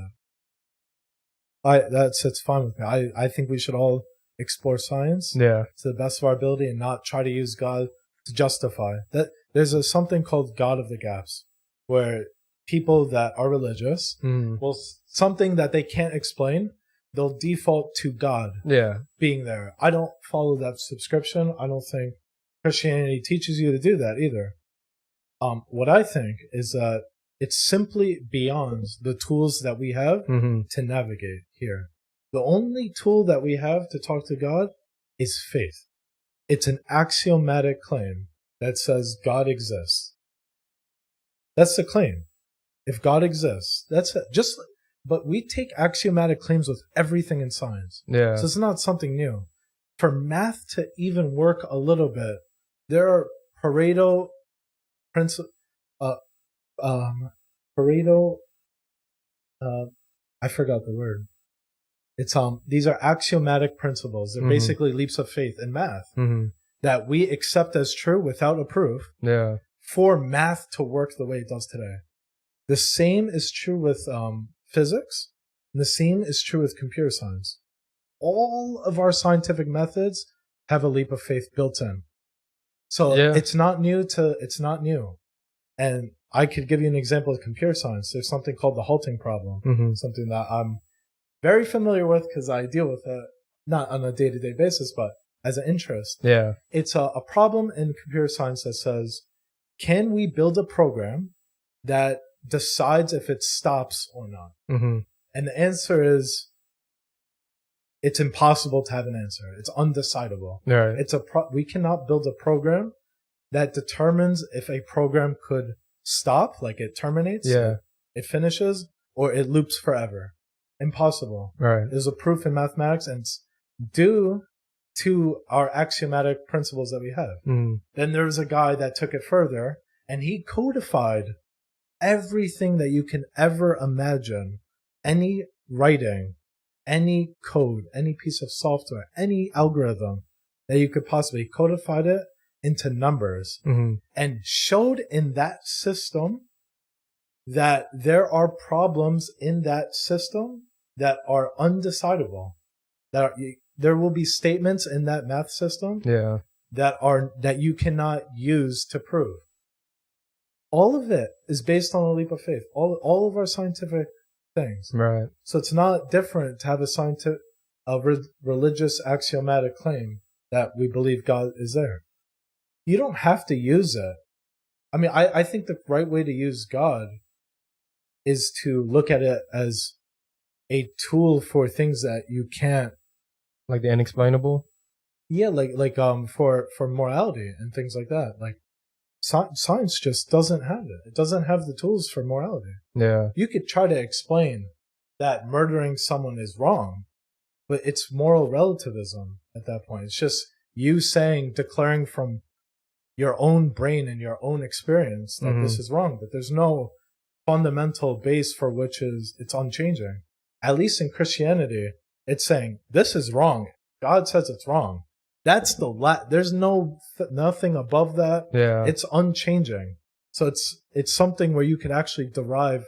that. That sits fine with me. I think we should all explore science to the best of our ability and not try to use God to justify that. There's something called God of the gaps, where people that are religious will, something that they can't explain, they'll default to God being there. I don't follow that subscription. I don't think Christianity teaches you to do that either. What I think is that it's simply beyond the tools that we have to navigate here. The only tool that we have to talk to God is faith. It's an axiomatic claim that says God exists. That's the claim. If God exists, that's it. But we take axiomatic claims with everything in science. Yeah. So it's not something new. For math to even work a little bit, there are Pareto principles. Pareto. I forgot the word. It's these are axiomatic principles. They're basically leaps of faith in math that we accept as true without a proof. Yeah. For math to work the way it does today. The same is true with physics. And the same is true with computer science. All of our scientific methods have a leap of faith built in. So it's not new. And I could give you an example of computer science. There's something called the halting problem, something that I'm very familiar with because I deal with it, not on a day-to-day basis, but as an interest. Yeah. It's a problem in computer science that says, can we build a program that decides if it stops or not? And the answer is, it's impossible to have an answer. It's undecidable. Right. We cannot build a program that determines if a program could stop, like it terminates, it finishes, or it loops forever. Impossible. Right. There's a proof in mathematics, and it's due to our axiomatic principles that we have. Then there was a guy that took it further, and he codified everything that you can ever imagine. Any writing, any code, any piece of software, any algorithm that you could possibly codified it into numbers, and showed in that system that there are problems in that system that are undecidable. There will be statements in that math system that you cannot use to prove. All of it is based on a leap of faith. All of our scientific things. Right. So it's not different to have a religious axiomatic claim that we believe God is there. You don't have to use it. I mean, I think the right way to use God is to look at it as a tool for things that you can't, like the unexplainable. Yeah, like for morality and things like that. Like science just doesn't have it. It doesn't have the tools for morality. Yeah. You could try to explain that murdering someone is wrong, but it's moral relativism at that point. It's just you declaring from your own brain and your own experience that this is wrong, but there's no fundamental base for which it's unchanging. At least in Christianity, it's saying this is wrong. God says it's wrong. That's there's nothing above that. Yeah. It's unchanging. So it's something where you can actually derive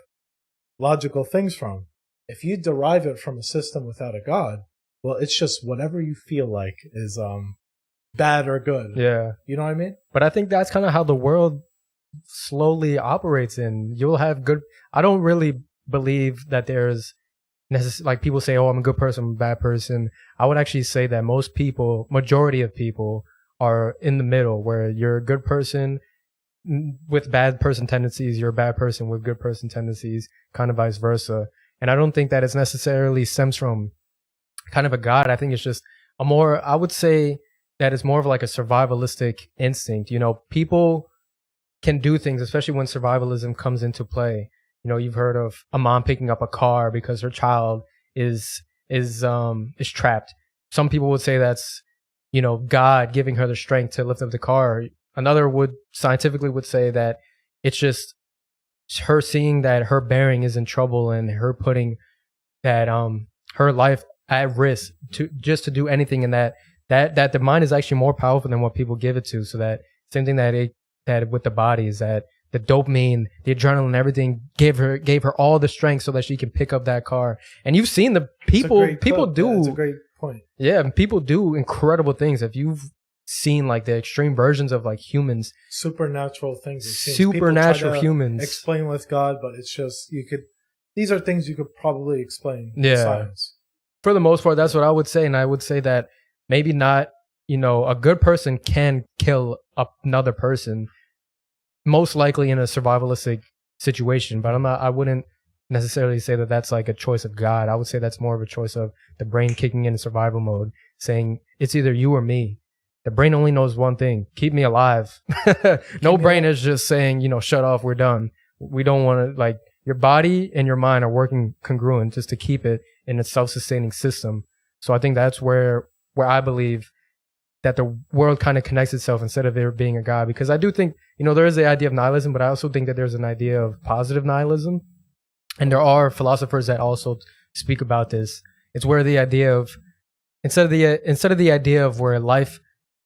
logical things from. If you derive it from a system without a God, well, it's just whatever you feel like is bad or good. Yeah. You know what I mean? But I think that's kind of how the world slowly operates in. You'll have I don't really believe that there's like people say, oh, I'm a good person, I'm a bad person. I would actually say that majority of people are in the middle, where you're a good person with bad person tendencies, you're a bad person with good person tendencies, kind of vice versa. And I don't think that it necessarily stems from kind of a God. I think it's just I would say that it's more of like a survivalistic instinct. You know, people can do things, especially when survivalism comes into play. You know, you've heard of a mom picking up a car because her child is trapped. Some people would say that's, you know, God giving her the strength to lift up the car. Another scientifically would say that it's just her seeing that her bearing is in trouble and her putting that her life at risk to do anything, and that the mind is actually more powerful than what people give it to. So that same thing that with the body is that the dopamine, the adrenaline, everything gave her all the strength so that she can pick up that car. And you've seen the people do. Yeah, that's a great point. Yeah, and people do incredible things. If you've seen like the extreme versions of like humans, supernatural things, supernatural humans, explain with God, but it's just these are things you could probably explain in science. For the most part, that's what I would say, and I would say that maybe not. You know, a good person can kill another person, most likely in a survivalistic situation, but I wouldn't necessarily say that that's like a choice of God. I would say that's more of a choice of the brain kicking in survival mode, saying it's either you or me. The brain only knows one thing: keep me alive. No brain is just saying, you know, shut off, we're done. We don't want to, like, your body and your mind are working congruent just to keep it in a self-sustaining system. So I think that's where I believe that the world kind of connects itself instead of there being a God. Because I do think, you know, there is the idea of nihilism, but I also think that there's an idea of positive nihilism. And there are philosophers that also speak about this. It's where the idea of, instead of the idea of where life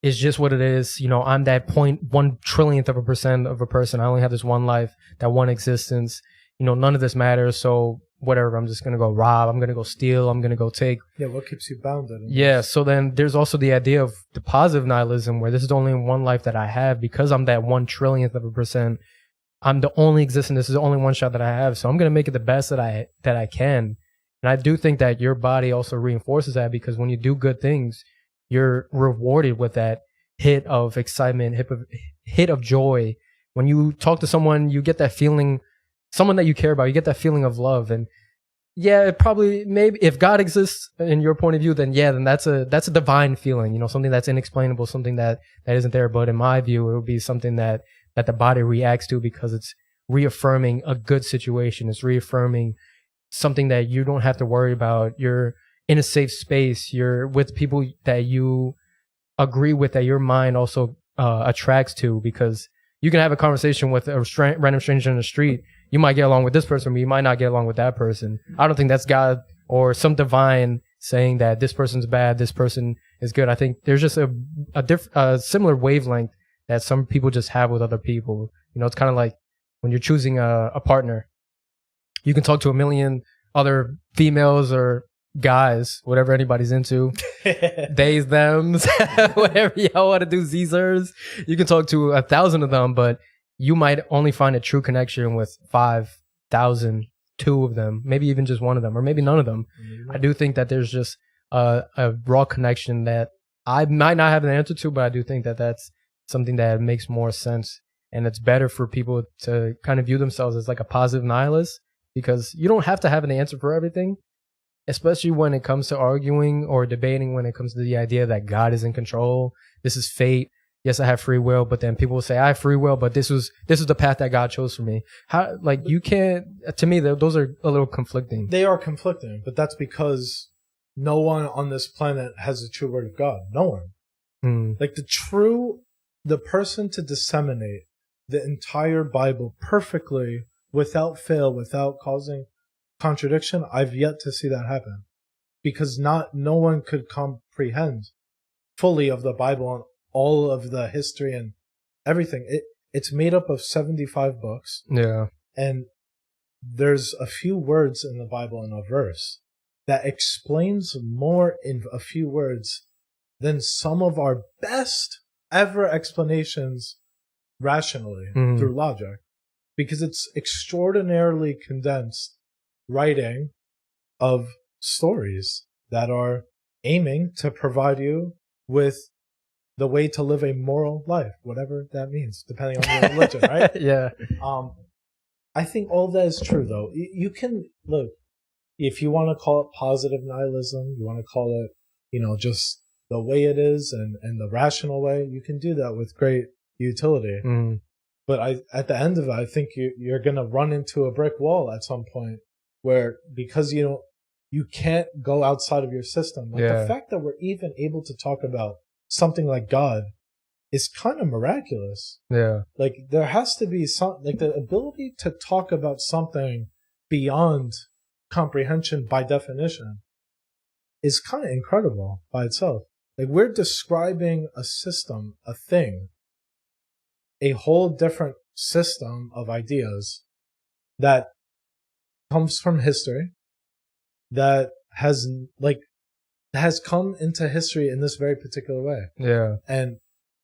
is just what it is, you know, I'm that 0.1 trillionth of a percent of a person. I only have this one life, that one existence. You know, none of this matters. So whatever, I'm just going to go rob, I'm going to go steal, I'm going to go take. Yeah, what keeps you bounded? Yeah, so then there's also the idea of the positive nihilism, where this is only one life that I have because I'm that 1 trillionth of a percent. I'm the only existence. This is the only one shot that I have. So I'm going to make it the best that I can. And I do think that your body also reinforces that, because when you do good things, you're rewarded with that hit of excitement, hit of joy. When you talk to someone, you get that feeling, someone that you care about, you get that feeling of love. And yeah, it probably, maybe if God exists in your point of view, then that's a divine feeling, you know, something that's inexplainable, something that isn't there. But in my view, it would be something that the body reacts to, because it's reaffirming a good situation. It's reaffirming something that you don't have to worry about. You're in a safe space. You're with people that you agree with, that your mind also attracts to, because you can have a conversation with a random stranger in the street. You might get along with this person, but you might not get along with that person. I don't think that's God or some divine saying that this person's bad, this person is good. I think there's just a similar wavelength that some people just have with other people. You know, it's kind of like when you're choosing a partner. You can talk to a million other females or guys, whatever anybody's into, theys, thems, whatever y'all want to do, Zers. You can talk to 1,000 of them, but you might only find a true connection with 5,000, 2 of them, maybe even just 1 of them, or maybe none of them. Mm-hmm. I do think that there's just a raw connection that I might not have an answer to, but I do think that that's something that makes more sense. And it's better for people to kind of view themselves as like a positive nihilist, because you don't have to have an answer for everything, especially when it comes to arguing or debating, when it comes to the idea that God is in control. This is fate. Yes, I have free will, but then people will say I have free will, but this is the path that God chose for me. How, like, you can't, to me, those are a little conflicting. They are conflicting, but that's because no one on this planet has the true word of God. No one. Like the person to disseminate the entire Bible perfectly, without fail, without causing contradiction, I've yet to see that happen, because no one could comprehend fully of the Bible and all of the history and everything. It's made up of 75 books. Yeah. And there's a few words in the Bible in a verse that explains more in a few words than some of our best ever explanations rationally through logic, because it's extraordinarily condensed writing of stories that are aiming to provide you with the way to live a moral life, whatever that means, depending on your religion, right? Yeah. I think all of that is true, though. You can, look, if you want to call it positive nihilism, you want to call it, just the way it is and the rational way, you can do that with great utility. But at the end of it, I think you're going to run into a brick wall at some point, where, because you can't go outside of your system. Like, the fact that we're even able to talk about something like God is kind of miraculous. Yeah. Like, there has to be the ability to talk about something beyond comprehension by definition is kind of incredible by itself. Like, we're describing a system, a thing, a whole different system of ideas that comes from history, that has come into history in this very particular way. Yeah. And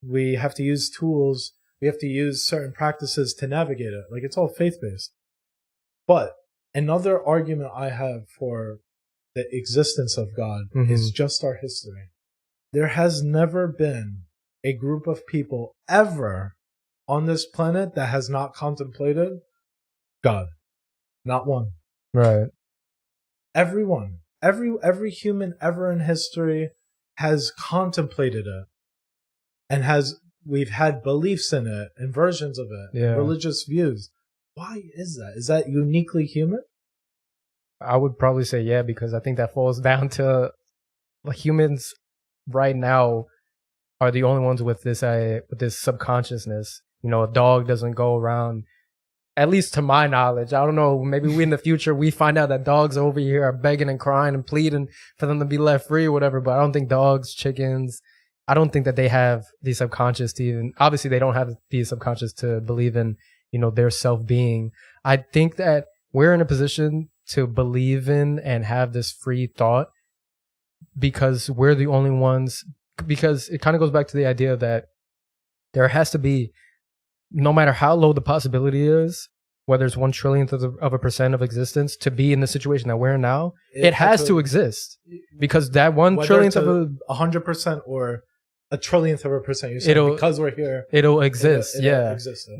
we have to use tools, we have to use certain practices to navigate it. Like, it's all faith-based. But another argument I have for the existence of God is just our history. There has never been a group of people ever on this planet that has not contemplated God. Not one. Right. Everyone. Every human ever in history has contemplated it, and we've had beliefs in it and versions of it, religious views. Why is that? Is that uniquely human? I would probably say yeah, because I think that falls down to humans right now are the only ones with this subconsciousness. A dog doesn't go around, at least to my knowledge. I don't know, maybe we in the future, we find out that dogs over here are begging and crying and pleading for them to be let free or whatever, but I don't think dogs, chickens, I don't think that they have the subconscious to even, obviously they don't have the subconscious to believe in, their self-being. I think that we're in a position to believe in and have this free thought because we're the only ones, because it kind of goes back to the idea that there has to be, no matter how low the possibility is, whether it's 1/1,000,000th of a percent of existence, to be in the situation that we're in now, it has to exist, because that 1/1,000,000th of 100% or 1/1,000,000th of a percent, you're saying because we're here, it'll exist.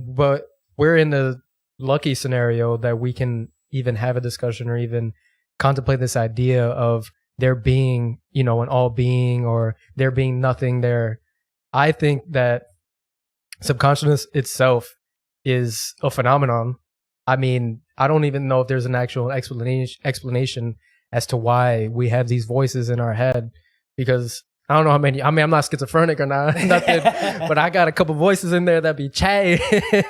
But we're in the lucky scenario that we can even have a discussion or even contemplate this idea of there being, an all being, or there being nothing there. I think that subconsciousness itself is a phenomenon. I mean, I don't even know if there's an actual explanation as to why we have these voices in our head, because I don't know how many. I mean, I'm not schizophrenic or not, nothing, but I got a couple voices in there that be chatting.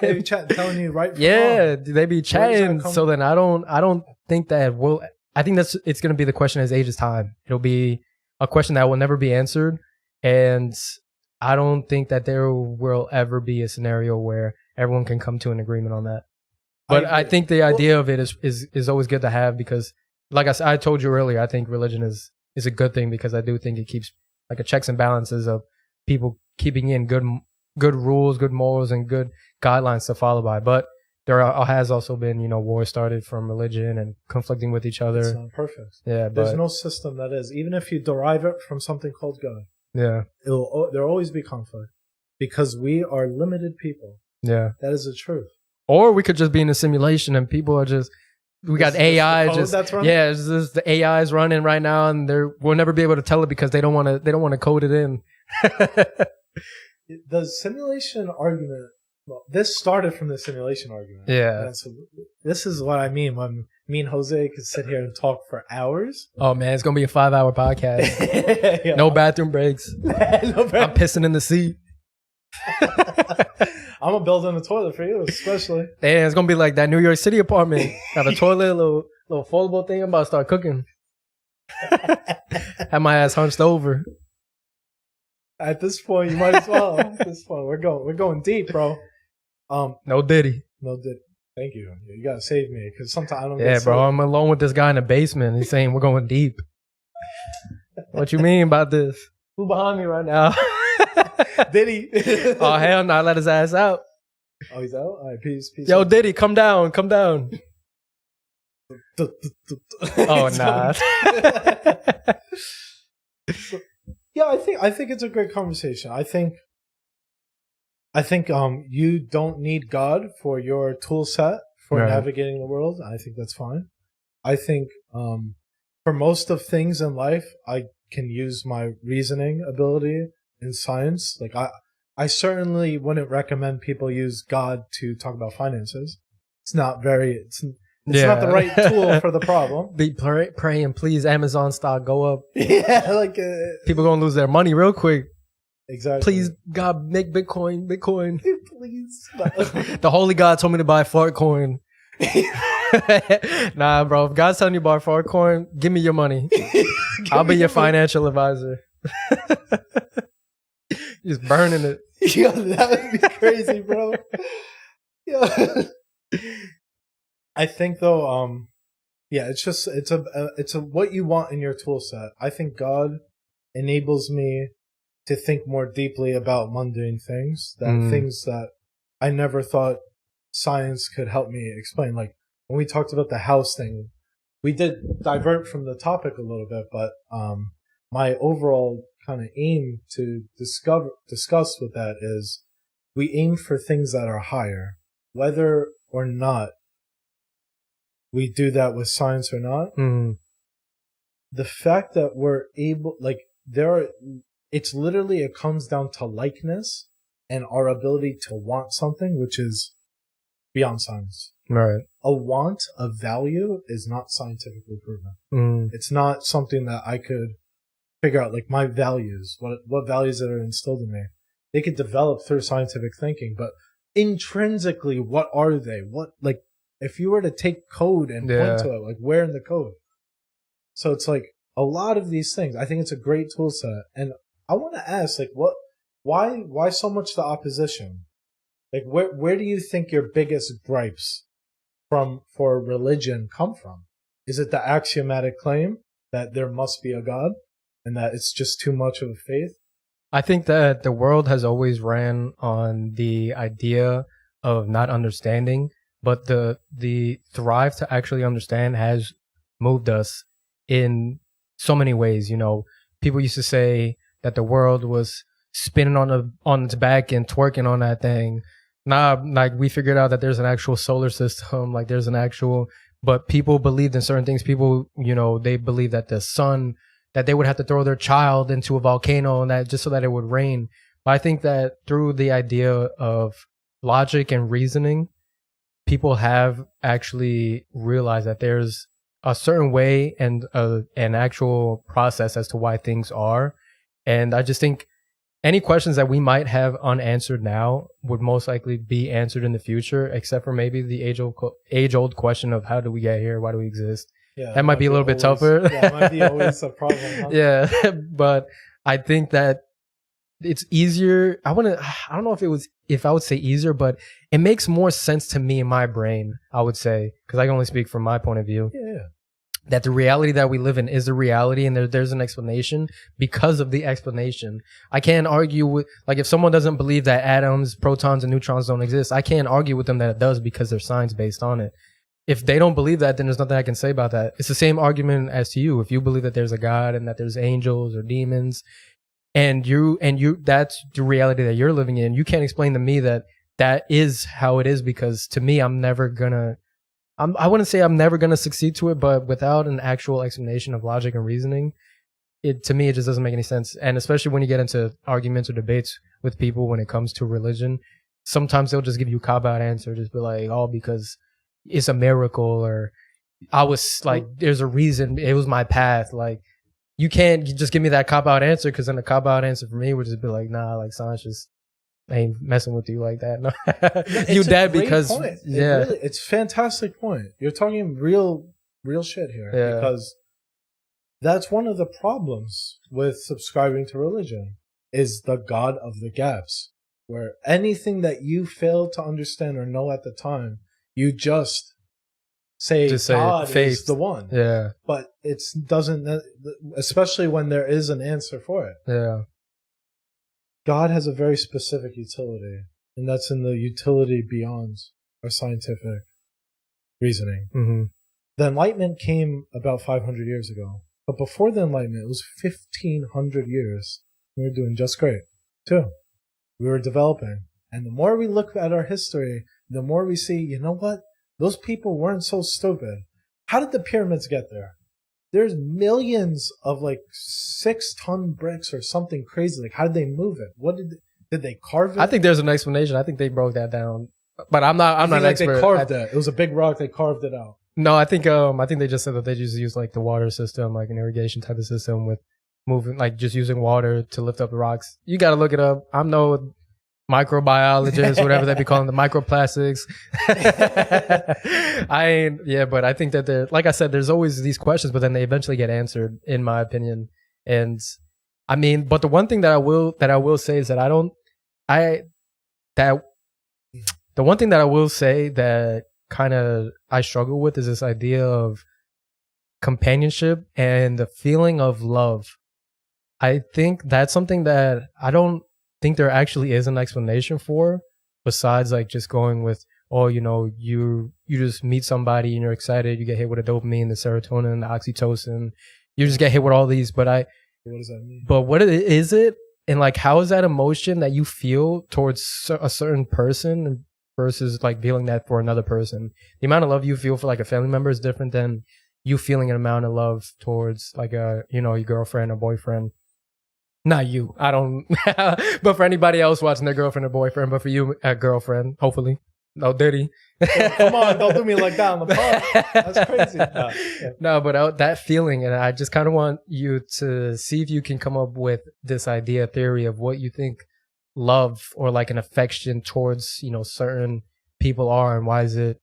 They be chatting, telling you right from yeah, wrong. they be chatting. So then I don't think that will. I think it's going to be the question as age is time. It'll be a question that will never be answered, and I don't think that there will ever be a scenario where everyone can come to an agreement on that. But I think the idea of it is always good to have, because, like I told you earlier, I think religion is a good thing, because I do think it keeps like a checks and balances of people keeping in good rules, good morals, and good guidelines to follow by. But there has also been, wars started from religion and conflicting with each other. It's not perfect. Yeah, there's no system that is, even if you derive it from something called God. Yeah, there'll always be conflict, because we are limited people. Yeah, that is the truth. Or we could just be in a simulation and people are just, we got AI just, yeah, it's just the AI is running right now, and we'll never be able to tell it because they don't want to code it in. The simulation argument, well, this started from the simulation argument. Yeah. And so this is what I mean when me and Jose could sit here and talk for hours. Oh man, it's gonna be a 5-hour podcast. Yeah. No bathroom breaks. I'm pissing in the seat. I'm gonna build in a toilet for you, especially. Damn, it's gonna be like that New York City apartment. Have a toilet, little foldable thing. I'm about to start cooking. Have my ass hunched over. At this point, you might as well. At this point, we're going deep, bro. No Diddy. No Diddy. Thank you. You gotta save me, because sometimes I don't. Yeah, bro. I'm alone with this guy in the basement. He's saying we're going deep. What you mean about this? Who behind me right now? Diddy. Oh hell no! Let his ass out. Oh, he's out. All right, peace. Yo, out. Diddy, come down. Oh nah. Yeah, I think it's a great conversation. I think you don't need God for your tool set for navigating the world. I think that's fine. I think for most of things in life, I can use my reasoning ability in science. Like I certainly wouldn't recommend people use God to talk about finances. It's not not the right tool for the problem. Be praying, please, Amazon stock go up. Yeah, like people gonna lose their money real quick. Exactly. Please, God, make Bitcoin. Please. The holy God told me to buy Fartcoin. Nah, bro. If God's telling you to buy Fartcoin, give me your money. I'll be your financial advisor. Just burning it. Yeah, that would be crazy, bro. Yeah. I think though, yeah, it's a what you want in your tool set. I think God enables me to think more deeply about mundane things, things that I never thought science could help me explain. Like when we talked about the house thing, we did divert from the topic a little bit, but my overall kind of aim to discuss with that is we aim for things that are higher, whether or not we do that with science or not. The fact that we're able, like it's literally, it comes down to likeness and our ability to want something, which is beyond science. Right. A want of value is not scientifically proven. It's not something that I could figure out, like my values, what values that are instilled in me. They could develop through scientific thinking, but intrinsically, what are they? What, like, if you were to take code and point to it, like where in the code? So it's like a lot of these things. I think it's a great tool set, and I want to ask, like, why so much the opposition? Like, where do you think your biggest gripes for religion come from? Is it the axiomatic claim that there must be a God and that it's just too much of a faith? I think that the world has always ran on the idea of not understanding, but the thrive to actually understand has moved us in so many ways. You know, people used to say that the world was spinning on its back and twerking on that thing. Nah, like we figured out that there's an actual solar system, like there's an actual, but people believed in certain things. People, you know, they believed that the sun, that they would have to throw their child into a volcano and that just so that it would rain. But I think that through the idea of logic and reasoning, people have actually realized that there's a certain way and an actual process as to why things are. And I just think any questions that we might have unanswered now would most likely be answered in the future, except for maybe the age-old question of how do we get here? Why do we exist? Yeah, that might be a little bit tougher. Yeah, it might be always a problem. Huh? Yeah, but I think that it's easier. I don't know if I would say easier, but it makes more sense to me in my brain, I would say, because I can only speak from my point of view. Yeah. That the reality that we live in is a reality, and there's an explanation because of the explanation. I can't argue with, like, if someone doesn't believe that atoms, protons, and neutrons don't exist, I can't argue with them that it does because there's science based on it. If they don't believe that, then there's nothing I can say about that. It's the same argument as to you. If you believe that there's a God and that there's angels or demons, and you that's the reality that you're living in, you can't explain to me that is how it is, because to me, I wouldn't say I'm never gonna succeed to it, but without an actual explanation of logic and reasoning, to me it just doesn't make any sense. And especially when you get into arguments or debates with people when it comes to religion, sometimes they'll just give you a cop-out answer, just be like, oh, because it's a miracle, or I was like, there's a reason, it was my path. Like, you can't just give me that cop-out answer, because then the cop-out answer for me would just be like, nah, like, science just ain't messing with you like that. No. You dead because point. Yeah, it's a fantastic point. You're talking real shit here. Yeah. Because that's one of the problems with subscribing to religion, is the God of the gaps, where anything that you fail to understand or know at the time, you just say God is the one. Yeah. But it doesn't, especially when there is an answer for it. Yeah. God has a very specific utility, and that's in the utility beyond our scientific reasoning. Mm-hmm. The Enlightenment came about 500 years ago. But before the Enlightenment, it was 1,500 years. We were doing just great, too. We were developing. And the more we look at our history, the more we see, you know what? Those people weren't so stupid. How did the pyramids get there? There's millions of like 6-ton bricks or something crazy. Like, how did they move it? What did they carve it? I think there's an explanation. I think they broke that down, but I'm not an expert. They carved it. It was a big rock. They carved it out. No, I think they just said that they just use like the water system, like an irrigation type of system with moving, like just using water to lift up the rocks. You got to look it up. I'm no microbiologist, whatever they be calling the microplastics. But I think that like I said, there's always these questions, but then they eventually get answered, in my opinion. And I mean, but the one thing that I will say is that the one thing that I will say that kind of I struggle with is this idea of companionship and the feeling of love. I think that's something that I don't think there actually is an explanation for, besides like just going with, oh, you know, you just meet somebody and you're excited, you get hit with the dopamine, the serotonin, the oxytocin, you just get hit with all these. But what does that mean? But what is it, and like how is that emotion that you feel towards a certain person versus like feeling that for another person? The amount of love you feel for like a family member is different than you feeling an amount of love towards like your girlfriend or boyfriend. Not you. I don't. But for anybody else watching their girlfriend or boyfriend, but for you, a girlfriend, hopefully. No, Diddy. Come on, don't do me like that on the pod. That's crazy. No, but that feeling, and I just kind of want you to see if you can come up with this theory of what you think love or like an affection towards, certain people are, and why is it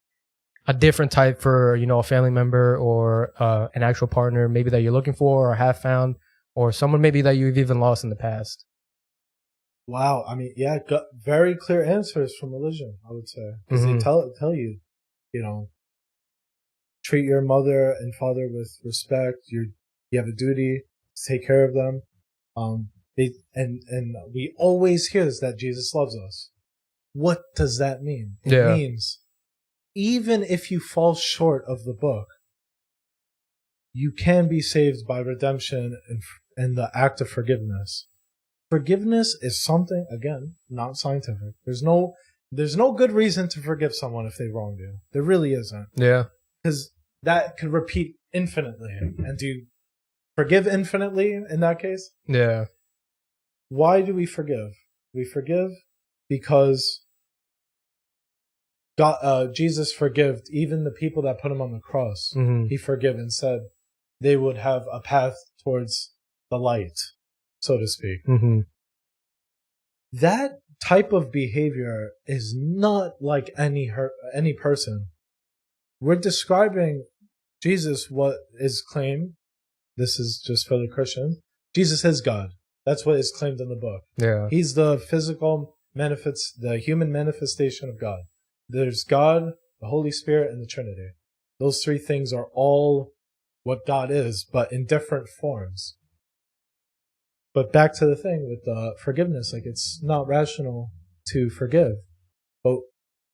a different type for, a family member or an actual partner maybe that you're looking for or have found, or someone maybe that you've even lost in the past. Wow. I mean, yeah, very clear answers from religion, I would say. Because they tell you, treat your mother and father with respect. You have a duty to take care of them. And we always hear that Jesus loves us. What does that mean? It means even if you fall short of the book, you can be saved by redemption and the act of forgiveness. Forgiveness is something, again, not scientific. There's no good reason to forgive someone if they wronged you. There really isn't. Yeah. Because that could repeat infinitely. And do you forgive infinitely in that case? Yeah. Why do we forgive? We forgive because God, Jesus forgave even the people that put him on the cross. Mm-hmm. He forgave and said they would have a path towards the light. so to speak. Mm-hmm. That type of behavior is not like any person. We're describing Jesus, what is claimed. This is just for the Christian. Jesus is God. That's what is claimed in the book. Yeah. He's the physical the human manifestation of God. There's God, the Holy Spirit, and the Trinity. Those three things are all what God is, but in different forms. But back to the thing with forgiveness, like it's not rational to forgive. But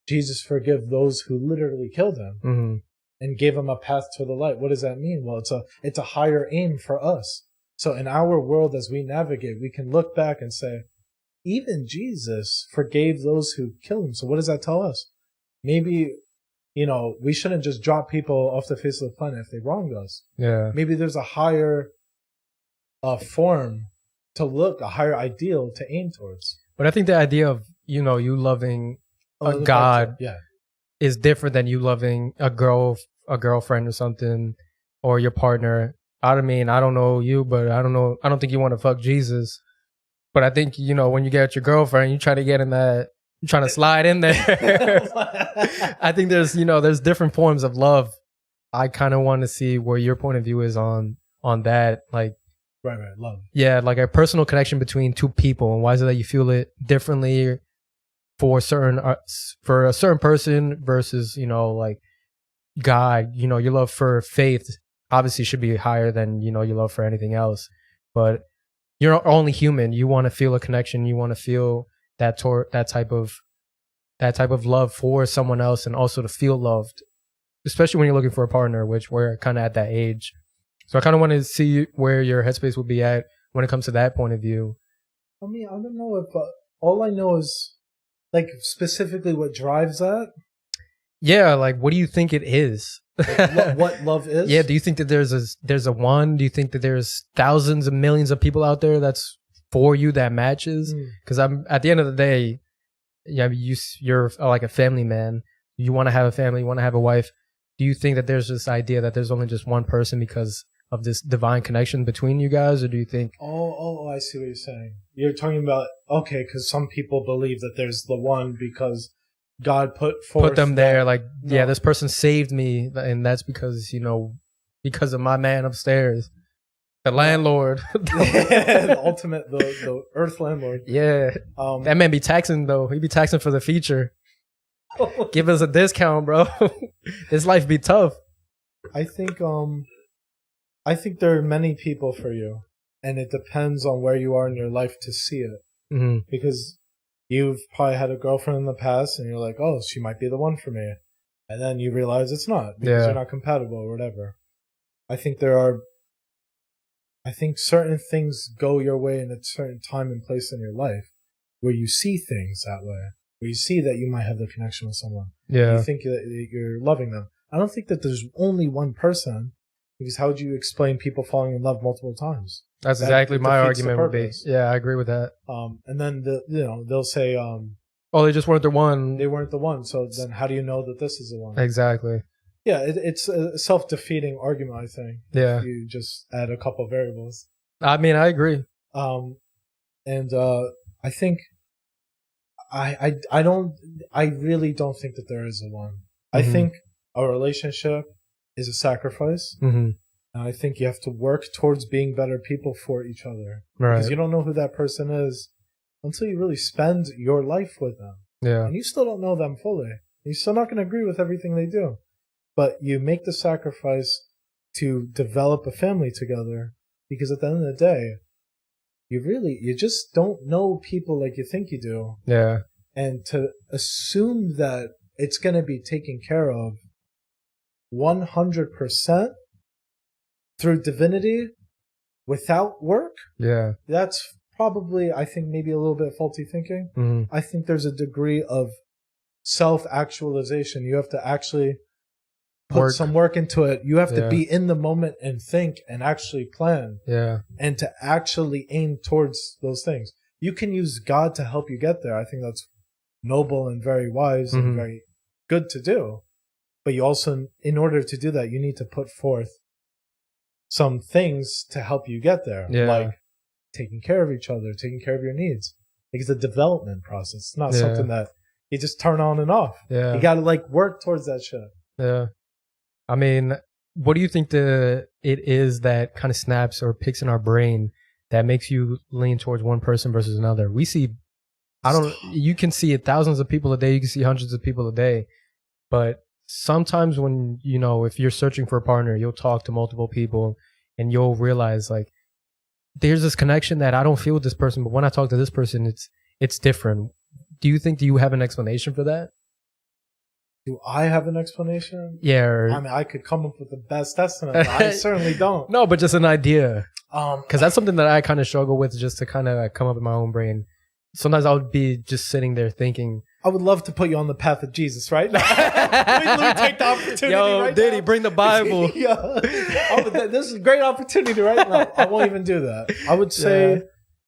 Jesus forgave those who literally killed him. Mm-hmm. And gave him a path to the light. What does that mean? Well, it's a higher aim for us. So in our world, as we navigate, we can look back and say, even Jesus forgave those who killed him. So what does that tell us? Maybe, we shouldn't just drop people off the face of the planet if they wronged us. Yeah. Maybe there's a higher form to look, a higher ideal to aim towards. But I think the idea of, you loving a God is different than you loving a girlfriend or something, or your partner. I mean, I don't know you, but I don't think you want to fuck Jesus. But I think, when you get with your girlfriend, you try to get in that, you're trying to slide in there. I think there's different forms of love. I kind of want to see where your point of view is on that. Like, right, love. Yeah, like a personal connection between two people. And why is it that you feel it differently for a certain person versus, like God, your love for faith obviously should be higher than, your love for anything else. But you're only human. You want to feel a connection. You want to feel that type of love for someone else, and also to feel loved, especially when you're looking for a partner, which we're kind of at that age. So I kind of want to see where your headspace will be at when it comes to that point of view. I mean, I don't know if all I know is like specifically what drives that. Yeah, like what do you think it is? Like, what love is? Yeah, do you think that there's a one? Do you think that there's thousands of millions of people out there that's for you that matches? Because I'm at the end of the day, you're like a family man. You want to have a family, you want to have a wife. Do you think that there's this idea that there's only just one person because of this divine connection between you guys, or do you think? Oh, I see what you're saying. You're talking about because some people believe that there's the one because God put them there. Like, no. Yeah, this person saved me, and that's because because of my man upstairs, the landlord, the ultimate, the earth landlord. Yeah, that man be taxing though. He be taxing for the future. Give us a discount, bro. This life be tough. I think there are many people for you, and it depends on where you are in your life to see it. Mm-hmm. Because you've probably had a girlfriend in the past, and you're like, oh, she might be the one for me, and then you realize it's not because you're not compatible or whatever. I think certain things go your way in a certain time and place in your life where you see things that way. Where you see that you might have the connection with someone. Yeah. You think that you're loving them. I don't think that there's only one person, because how would you explain people falling in love multiple times? That's exactly my argument would be. Yeah, I agree with that. And then they'll say, oh, they just weren't the one. They weren't the one. So then how do you know that this is the one? Exactly. Yeah, it's a self-defeating argument, I think. Yeah. If you just add a couple variables. I mean, I agree. And I think I really don't think that there is a one. Mm-hmm. I think a relationship is a sacrifice. Mm-hmm. And I think you have to work towards being better people for each other. Right. Because you don't know who that person is until you really spend your life with them. Yeah. And you still don't know them fully. You're still not going to agree with everything they do. But you make the sacrifice to develop a family together, because at the end of the day, you just don't know people like you think you do. Yeah. And to assume that it's going to be taken care of 100% through divinity without work, that's probably, I think, maybe a little bit faulty thinking. Mm-hmm. I think there's a degree of self-actualization. You have to actually put some work into it. You have to be in the moment and think and actually plan. Yeah. And to actually aim towards those things. You can use God to help you get there. I think that's noble and very wise and very good to do. But you also, in order to do that, you need to put forth some things to help you get there. Yeah. Like taking care of each other, taking care of your needs. Like, it's a development process. It's not something that you just turn on and off. You got to like work towards that shit. Yeah. I mean, what do you think it is that kind of snaps or picks in our brain that makes you lean towards one person versus another? We see, you can see thousands of people a day. You can see hundreds of people a day. But sometimes when, you know, if you're searching for a partner, you'll talk to multiple people and you'll realize like, there's this connection that I don't feel with this person, but when I talk to this person, it's different. Do you have an explanation for that? Do I have an explanation? Yeah. I mean, I could come up with the best estimate, but I certainly don't. No, but just an idea. Because that's something that I kind of struggle with, just to kind of come up in my own brain. Sometimes I would be just sitting there thinking, I would love to put you on the path of Jesus right now. Let me take the opportunity. Yo, Diddy, bring the Bible. This is a great opportunity right now. I won't even do that. I would say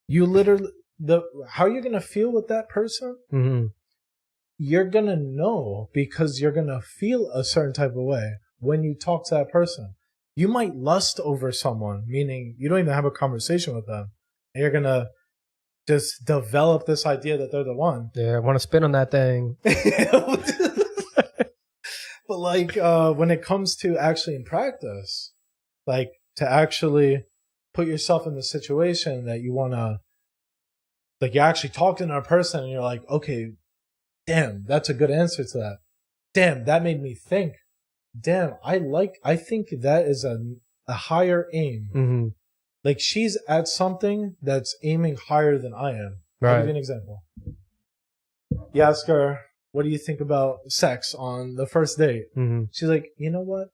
you literally, how you're going to feel with that person, you're going to know because you're going to feel a certain type of way when you talk to that person. You might lust over someone, meaning you don't even have a conversation with them. And you're going to just develop this idea that they're the one. Yeah, I want to spin on that thing. But like when it comes to actually in practice, like to actually put yourself in the situation that you want to, like you actually talk to another person and you're like, okay, damn, that's a good answer to that. Damn, that made me think. Damn, I think that is a higher aim. Mm-hmm. Like she's at something that's aiming higher than I am. Right. I'll give you an example. You ask her, what do you think about sex on the first date? Mm-hmm. She's like, you know what,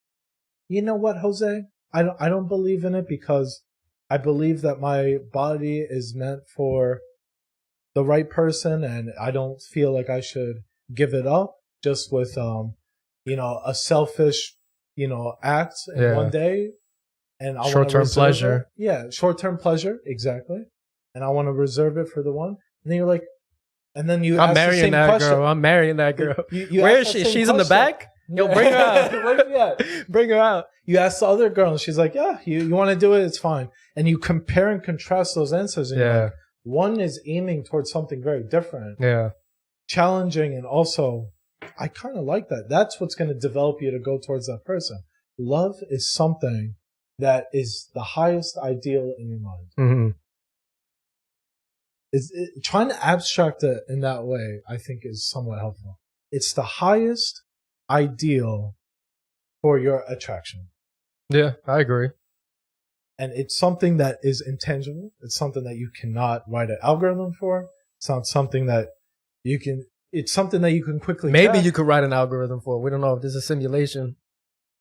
Jose? I don't believe in it because I believe that my body is meant for the right person and I don't feel like I should give it up just with, a selfish, act in one day. And I short-term pleasure. Yeah, short-term pleasure, exactly. And I want to reserve it for the one. And then you're like, and then you ask the same question. I'm marrying that girl. Where is she? She's in the back? Yo, bring her out. Where's she at? Bring her out. You ask the other girl, and she's like, yeah, you want to do it? It's fine. And you compare and contrast those answers. And you're like, one is aiming towards something very different. Yeah. Challenging, and also, I kind of like that. That's what's going to develop you to go towards that person. Love is something that is the highest ideal in your mind. Mm-hmm. Trying to abstract it in that way, I think, is somewhat helpful. It's the highest ideal for your attraction. Yeah, I agree. And it's something that is intangible. It's something that you cannot write an algorithm for. It's not something that you can, it's something that you can quickly Maybe track. You could write an algorithm for. We don't know if this is a simulation.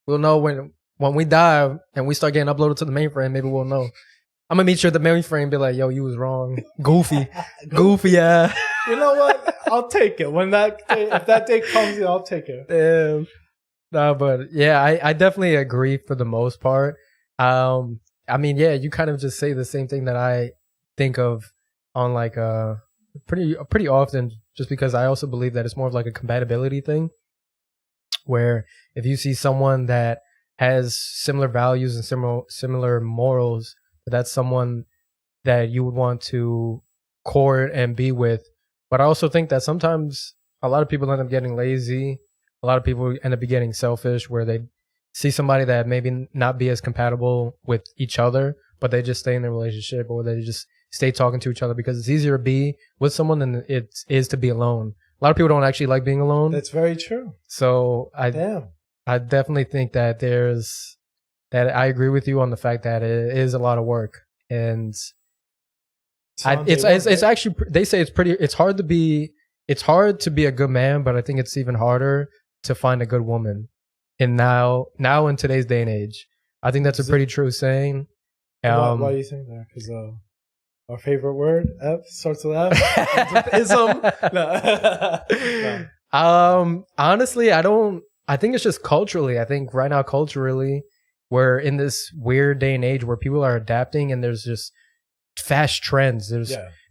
We'll know when we die and we start getting uploaded to the mainframe. Maybe we'll know. I'm gonna meet you at the mainframe and be like, yo, you was wrong. Goofy. Goofy, yeah. You know what? I'll take it. If that day comes, I'll take it. Damn. No, but yeah, I definitely agree for the most part. I mean, yeah, you kind of just say the same thing that I think of on like pretty often, just because I also believe that it's more of like a compatibility thing, where if you see someone that has similar values and similar morals, that's someone that you would want to court and be with. But I also think that sometimes a lot of people end up getting lazy. A lot of people end up getting selfish, where they see somebody that maybe not be as compatible with each other, but they just stay in their relationship, or they just stay talking to each other because it's easier to be with someone than it is to be alone. A lot of people don't actually like being alone. That's very true. So I definitely think that I agree with you on the fact that it is a lot of work, and it's actually, they say it's hard to be a good man, but I think it's even harder to find a good woman. And now in today's day and age, I think that's a pretty true saying. Why do you think that? Because our favorite word, F, starts with F. Ism. No. Honestly, I think it's just culturally. I think right now culturally, we're in this weird day and age where people are adapting, and there's just fast trends.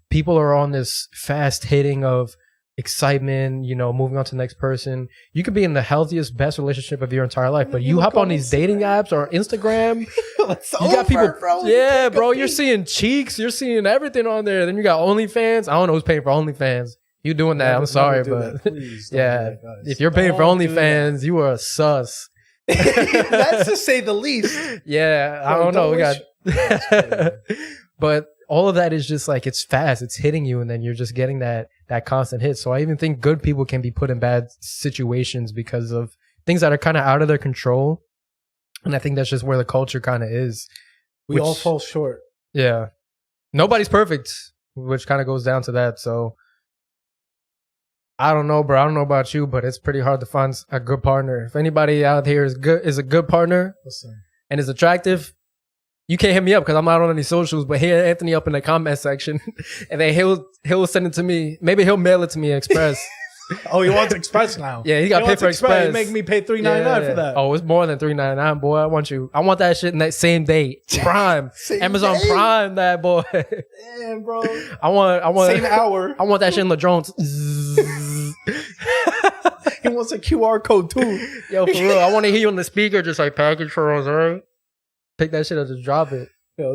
People are on this fast hitting of excitement, you know, moving on to the next person. You could be in the healthiest, best relationship of your entire life, but you hop on these dating apps or Instagram. You got people, bro. Yeah, bro. You're seeing cheeks. You're seeing everything on there. Then you got OnlyFans. I don't know who's paying for OnlyFans. You doing that? I'm sorry, but yeah, if you're paying for OnlyFans, you are a sus. That's to say the least. Yeah, I don't know. We got, but all of that is just like, it's fast. It's hitting you, and then you're just getting that constant hit. So I even think good people can be put in bad situations because of things that are kind of out of their control. And I think that's just where the culture kind of is. We all fall short. Yeah. Nobody's perfect, which kind of goes down to that. So I don't know, bro. I don't know about you, but it's pretty hard to find a good partner. If anybody out here is a good partner and is attractive, you can't hit me up because I'm not on any socials, but hit Anthony up in the comment section and then he'll send it to me. Maybe he'll mail it to me Express. Oh, he wants Express now. Yeah, he got paid for Express. You make me pay $3.99 for that. Oh, it's more than $3.99, boy. I want that shit in that same day. Prime. Amazon day? Prime that, boy. Damn, bro. I want same hour. I want that shit in LeDrone's. He wants a QR code too. Yo, for real. I want to hear you on the speaker just like package for Rosary. Pick that shit up, just drop it. Yeah,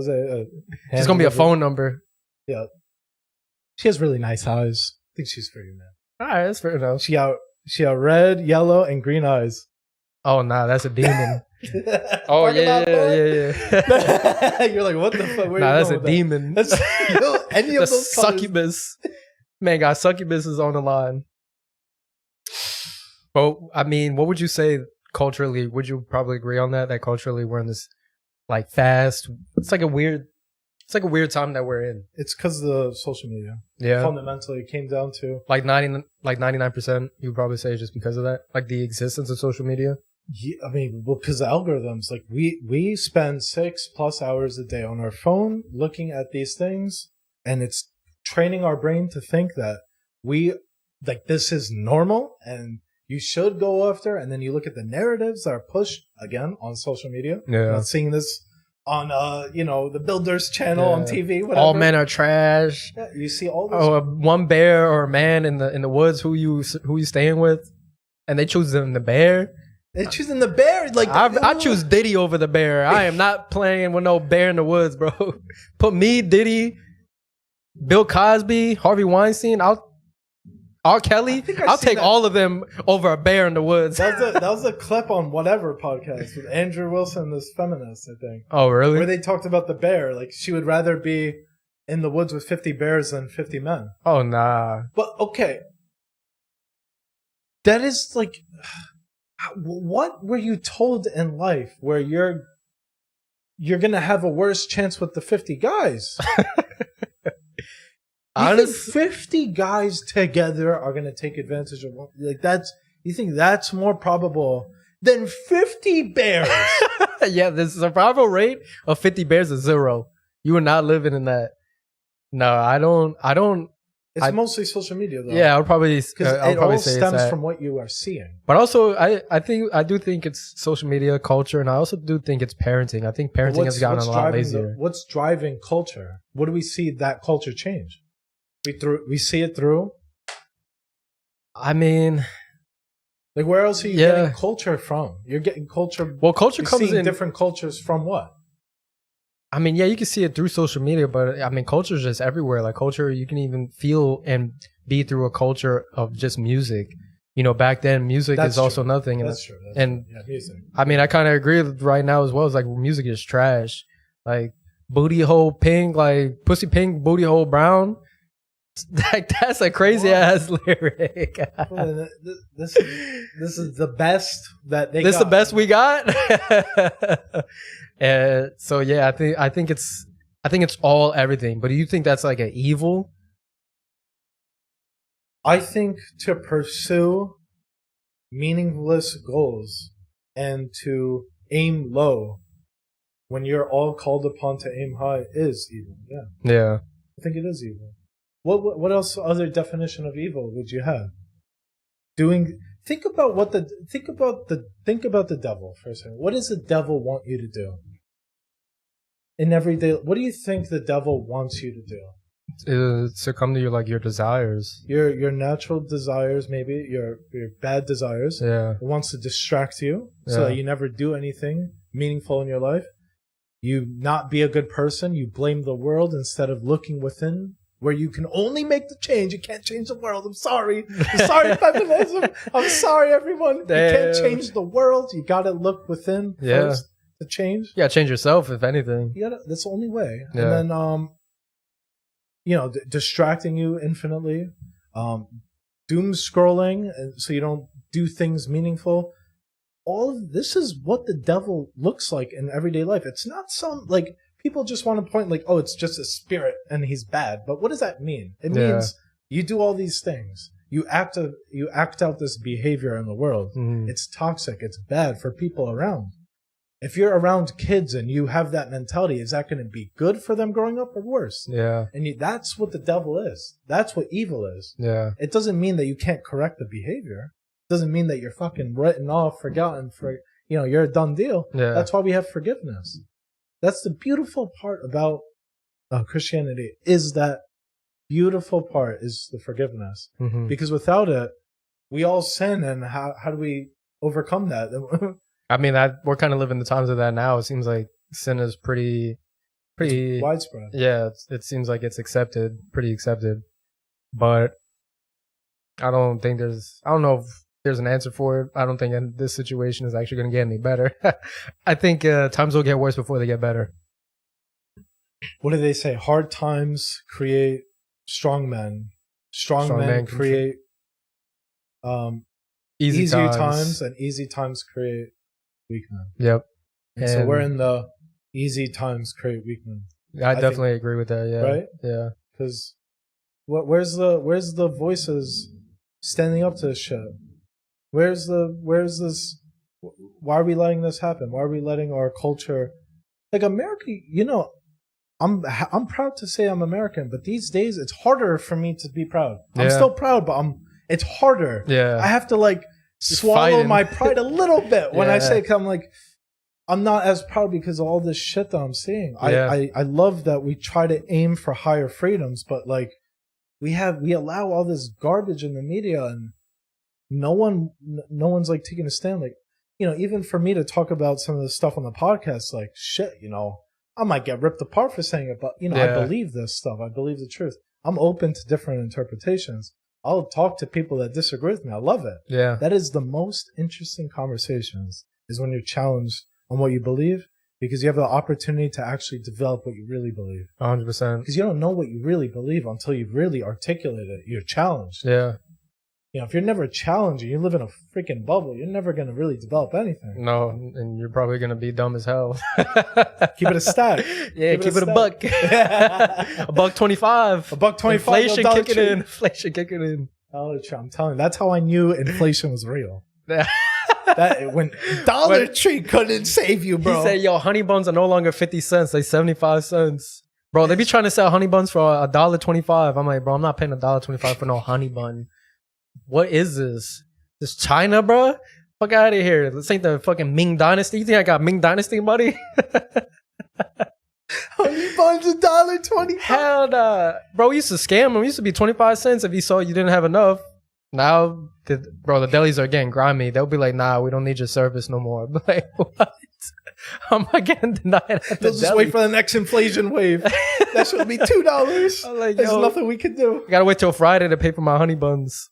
it's gonna be a phone number. Yeah. She has really nice eyes. I think she's pretty, man. All right, that's fair enough. She got red, yellow, and green eyes. Oh, nah, that's a demon. Oh, yeah. You're like, what the fuck? Nah, that's a demon. That's, any of those succubus. Man, got succubuses on the line. But, I mean, what would you say culturally? Would you probably agree on that? That culturally we're in this, like, fast. It's like a weird time that we're in. It's because of the social media. Yeah. Fundamentally, it came down to like 99%. You would probably say just because of that, like the existence of social media. Yeah, I mean, well, because the algorithms. Like we spend 6+ hours a day on our phone looking at these things, and it's training our brain to think that this is normal and you should go after. And then you look at the narratives that are pushed again on social media. Yeah. I'm not seeing this on the Builders channel on TV, whatever. All men are trash. Yeah, you see all this. Oh, one bear or a man in the woods who you staying with, and they choose them the bear. They're choosing the bear. Like I choose Diddy over the bear. I am not playing with no bear in the woods, bro. Put me, Diddy, Bill Cosby, Harvey Weinstein, R. Kelly. I'll take all of them over a bear in the woods. That was a clip on whatever podcast with Andrew Wilson, this feminist, I think. Oh, really? Where they talked about the bear. Like, she would rather be in the woods with 50 bears than 50 men. Oh, nah. But, okay. That is, like... What were you told in life where you're going to have a worse chance with the 50 guys? Honestly, 50 guys together are going to take advantage of one. Like you think that's more probable than 50 bears? Yeah, the survival rate of 50 bears is 0. You are not living in that. No, I don't. It's mostly social media, though. Yeah, I'll probably say it all stems from what you are seeing. But also, I do think it's social media culture, and I also do think it's parenting. I think parenting has gotten a lot lazier. What's driving culture? What do we see that culture change? We see it through. I mean, like, where else are you getting culture from? You're getting culture. Well, culture comes in different cultures from what? I mean, yeah, you can see it through social media, but I mean, culture is just everywhere. Like, culture, you can even feel and be through a culture of just music. You know, back then, music is also nothing. That's true. Music. I mean, I kind of agree right now as well. It's like music is trash. Like, booty hole pink, like pussy pink, booty hole brown. Like, that's a crazy ass lyric. This is the best that they. This is the best we got. And so yeah, I think it's all everything. But do you think that's like an evil? I think to pursue meaningless goals and to aim low when you're all called upon to aim high is evil. Yeah. Yeah. I think it is evil. What else other definition of evil would you have? Think about the devil for a second. What does the devil want you to do? In everyday, what do you think the devil wants you to do? succumb to your desires. Your natural desires, maybe your bad desires. Yeah. It wants to distract you so that you never do anything meaningful in your life. You not be a good person. You blame the world instead of looking within, where you can only make the change. You can't change the world. I'm sorry. I'm sorry, feminism. I'm sorry, everyone. Damn. You can't change the world. You got to look within first to change. Yeah, change yourself, if anything. That's the only way. Yeah. And then, distracting you infinitely. Doom scrolling so you don't do things meaningful. All of this is what the devil looks like in everyday life. It's not some, like, people just want to point like, oh, it's just a spirit and he's bad. But what does that mean? It means you do all these things. You act out this behavior in the world. Mm-hmm. It's toxic. It's bad for people around. If you're around kids and you have that mentality, is that going to be good for them growing up or worse? Yeah. And that's what the devil is. That's what evil is. Yeah. It doesn't mean that you can't correct the behavior. It doesn't mean that you're fucking written off, forgotten, you're a done deal. Yeah. That's why we have forgiveness. That's the beautiful part about Christianity, is that beautiful part is the forgiveness. Mm-hmm. Because without it, we all sin, and how do we overcome that? I mean, we're kind of living the times of that now. It seems like sin is pretty it's widespread. Yeah, it seems like it's pretty accepted. But I don't know if there's an answer for it. I don't think this situation is actually going to get any better. I think times will get worse before they get better. What do they say? Hard times create strong men. Strong men create easy times, and easy times create weak men. Yep. And so we're in the easy times create weak men. I definitely agree with that. Yeah. Right? Yeah. Because where's the voices standing up to this shit? Where's this? Why are we letting this happen? Why are we letting our culture, like America? I'm proud to say I'm American, but these days it's harder for me to be proud. I'm still proud, but it's harder. Yeah, I have to swallow my pride a little bit when I say, I'm like, I'm not as proud because of all this shit that I'm seeing. I love that we try to aim for higher freedoms, but we allow all this garbage in the media, and no one's taking a stand. Even for me to talk about some of the stuff on the podcast, shit, I might get ripped apart for saying it, but I believe this stuff. I believe the truth. I'm open to different interpretations. I'll talk to people that disagree with me. I love it. Yeah. That is the most interesting conversations, is when you're challenged on what you believe, because you have the opportunity to actually develop what you really believe. 100%. Because you don't know what you really believe until you've really articulated it. You're challenged. Yeah. If you're never challenged, you live in a freaking bubble, you're never going to really develop anything. No, and you're probably going to be dumb as hell. Keep it a stat. Yeah, keep it a buck. $1.25. $1.25. Inflation kicking in. Inflation kicking in. I'm telling you, that's how I knew inflation was real. When Dollar Tree couldn't save you, bro. He said, yo, honey buns are no longer 50 cents, they 75 cents. Bro, they be trying to sell honey buns for $1.25. I'm like, bro, I'm not paying $1.25 for no honey bun. What is this? This China, bro? Fuck out of here. This ain't the fucking Ming Dynasty. You think I got Ming Dynasty money? Honey buns $1.25. Hell nah. Bro, we used to scam them. It used to be 25 cents if you saw you didn't have enough. Now, the delis are getting grimy. They'll be like, nah, we don't need your service no more. I'm like, what? I'm not getting denied at the They'll just wait for the next inflation wave. That should be $2. Like, there's nothing we can do. I gotta wait till Friday to pay for my honey buns.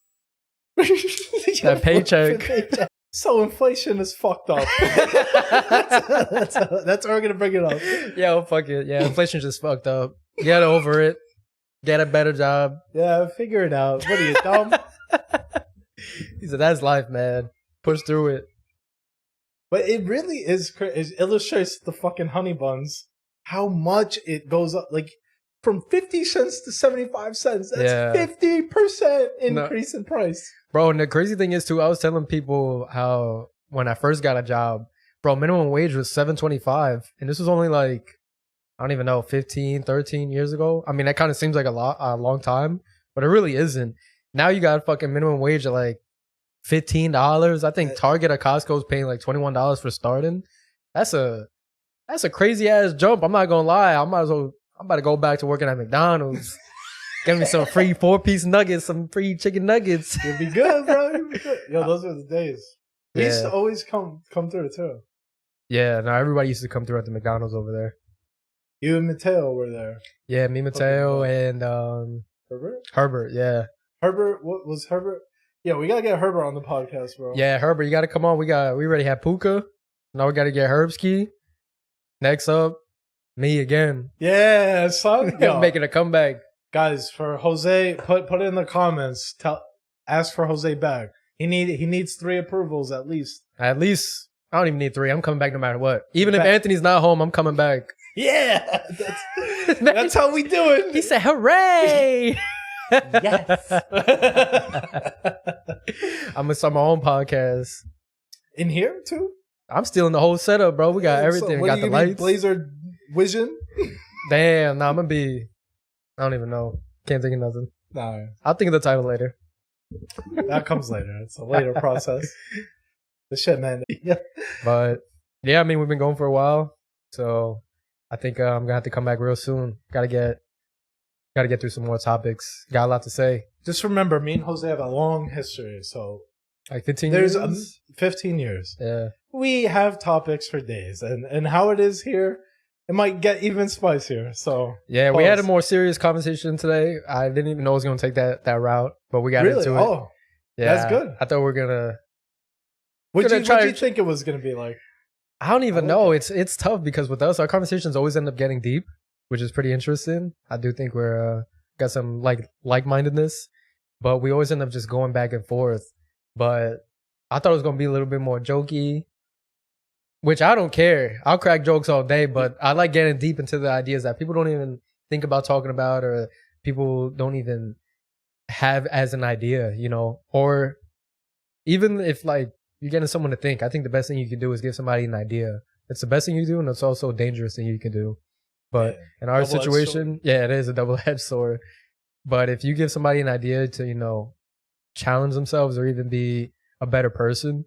That paycheck. So inflation is fucked up. That's how we're gonna bring it up. Yeah, fuck it. Yeah, inflation's just fucked up. Get over it. Get a better job. Yeah, figure it out. What are you, dumb? He said, that's life, man. Push through it. But it really is. It illustrates the fucking honey buns, how much it goes up. From 50 cents to 75 cents. That's 50% increase in price. Bro, and the crazy thing is, too, I was telling people how when I first got a job, bro, minimum wage was $7.25. And this was only I don't even know, 15, 13 years ago. I mean, that kind of seems like a long time, but it really isn't. Now you got fucking minimum wage at $15. I think Target or Costco is paying $21 for starting. That's a crazy ass jump. I'm not gonna lie. I'm about to go back to working at McDonald's. Get me some free 4-piece nuggets, some free chicken nuggets. You'll be good, bro. You'll be good. Yo, those were the days. They used to always come through too. Yeah, no, everybody used to come through at the McDonald's over there. You and Mateo were there. Yeah, me, Mateo, and Herbert, yeah. Herbert, what was Herbert? Yeah, we gotta get Herbert on the podcast, bro. Yeah, Herbert, you gotta come on. We already had Puka. Now we gotta get Herbski. Next up, me again. Yeah, son. Making a comeback. Guys, for Jose, put it in the comments. Ask for Jose back. He needs 3 approvals at least. At least I don't even need 3. I'm coming back no matter what. Even if Anthony's not home, I'm coming back. Yeah, that's how we do it. He said, "Hooray!" Yes. I'm gonna start my own podcast in here too. I'm stealing the whole setup, bro. We got everything. We got the lights, Blazer Vision. Damn, nah, I'm gonna be. I don't even know. Can't think of nothing. Nah, I'll think of the title later. That comes later. It's a later process. The shit, man. Yeah. But yeah, I mean, we've been going for a while, so I think I'm gonna have to come back real soon. Gotta get through some more topics. Got a lot to say. Just remember, me and Jose have a long history, so like 15 years. There's 15 years. Yeah. We have topics for days, and how it is here, it might get even spicier. So yeah, we had a more serious conversation today. I didn't even know I was gonna take that route, but we got into it. Oh, yeah, that's good. I thought we were gonna. What did you think it was gonna be like? I don't even know. It's tough because with us, our conversations always end up getting deep, which is pretty interesting. I do think we're got some like-mindedness, but we always end up just going back and forth. But I thought it was gonna be a little bit more jokey, which I don't care. I'll crack jokes all day, but I like getting deep into the ideas that people don't even think about talking about, or people don't even have as an idea, you know. Or even if like you're getting someone to think, I think the best thing you can do is give somebody an idea. It's the best thing you do, and it's also a dangerous thing you can do. But in our situation, yeah, it is a double-edged sword. But if you give somebody an idea to, you know, challenge themselves or even be a better person,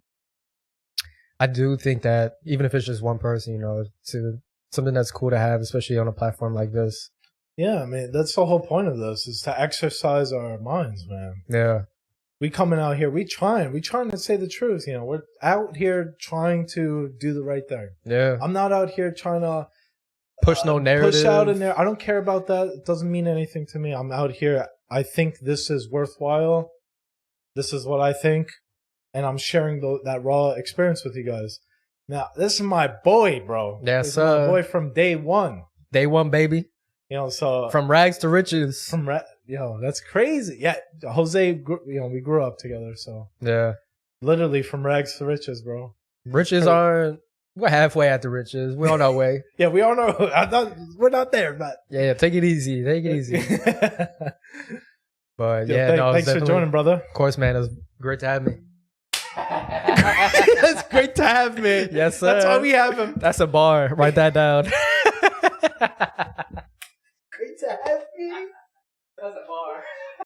I do think that even if it's just one person, you know, to something that's cool to have, especially on a platform like this. Yeah, I mean, that's the whole point of this, is to exercise our minds, man. Yeah. We coming out here, we trying to say the truth, you know. We're out here trying to do the right thing. Yeah. I'm not out here trying to push no narrative. Push out in there. I don't care about that. It doesn't mean anything to me. I'm out here. I think this is worthwhile. This is what I think. And I'm sharing that raw experience with you guys. Now, this is my boy, bro. Yes, this is my boy from day one. Day one, baby. You know, so from rags to riches. That's crazy. Yeah, Jose, we grew up together, so yeah, literally from rags to riches, bro. Riches aren't. We're halfway at the riches. We're on our way. Yeah, we are on our. We're not there, but yeah, take it easy. Take it easy. But thanks for joining, brother. Of course, man. It was great to have me. It's great to have me. Yes, sir. That's why we have him. That's a bar. Write that down. Great to have me. That's a bar.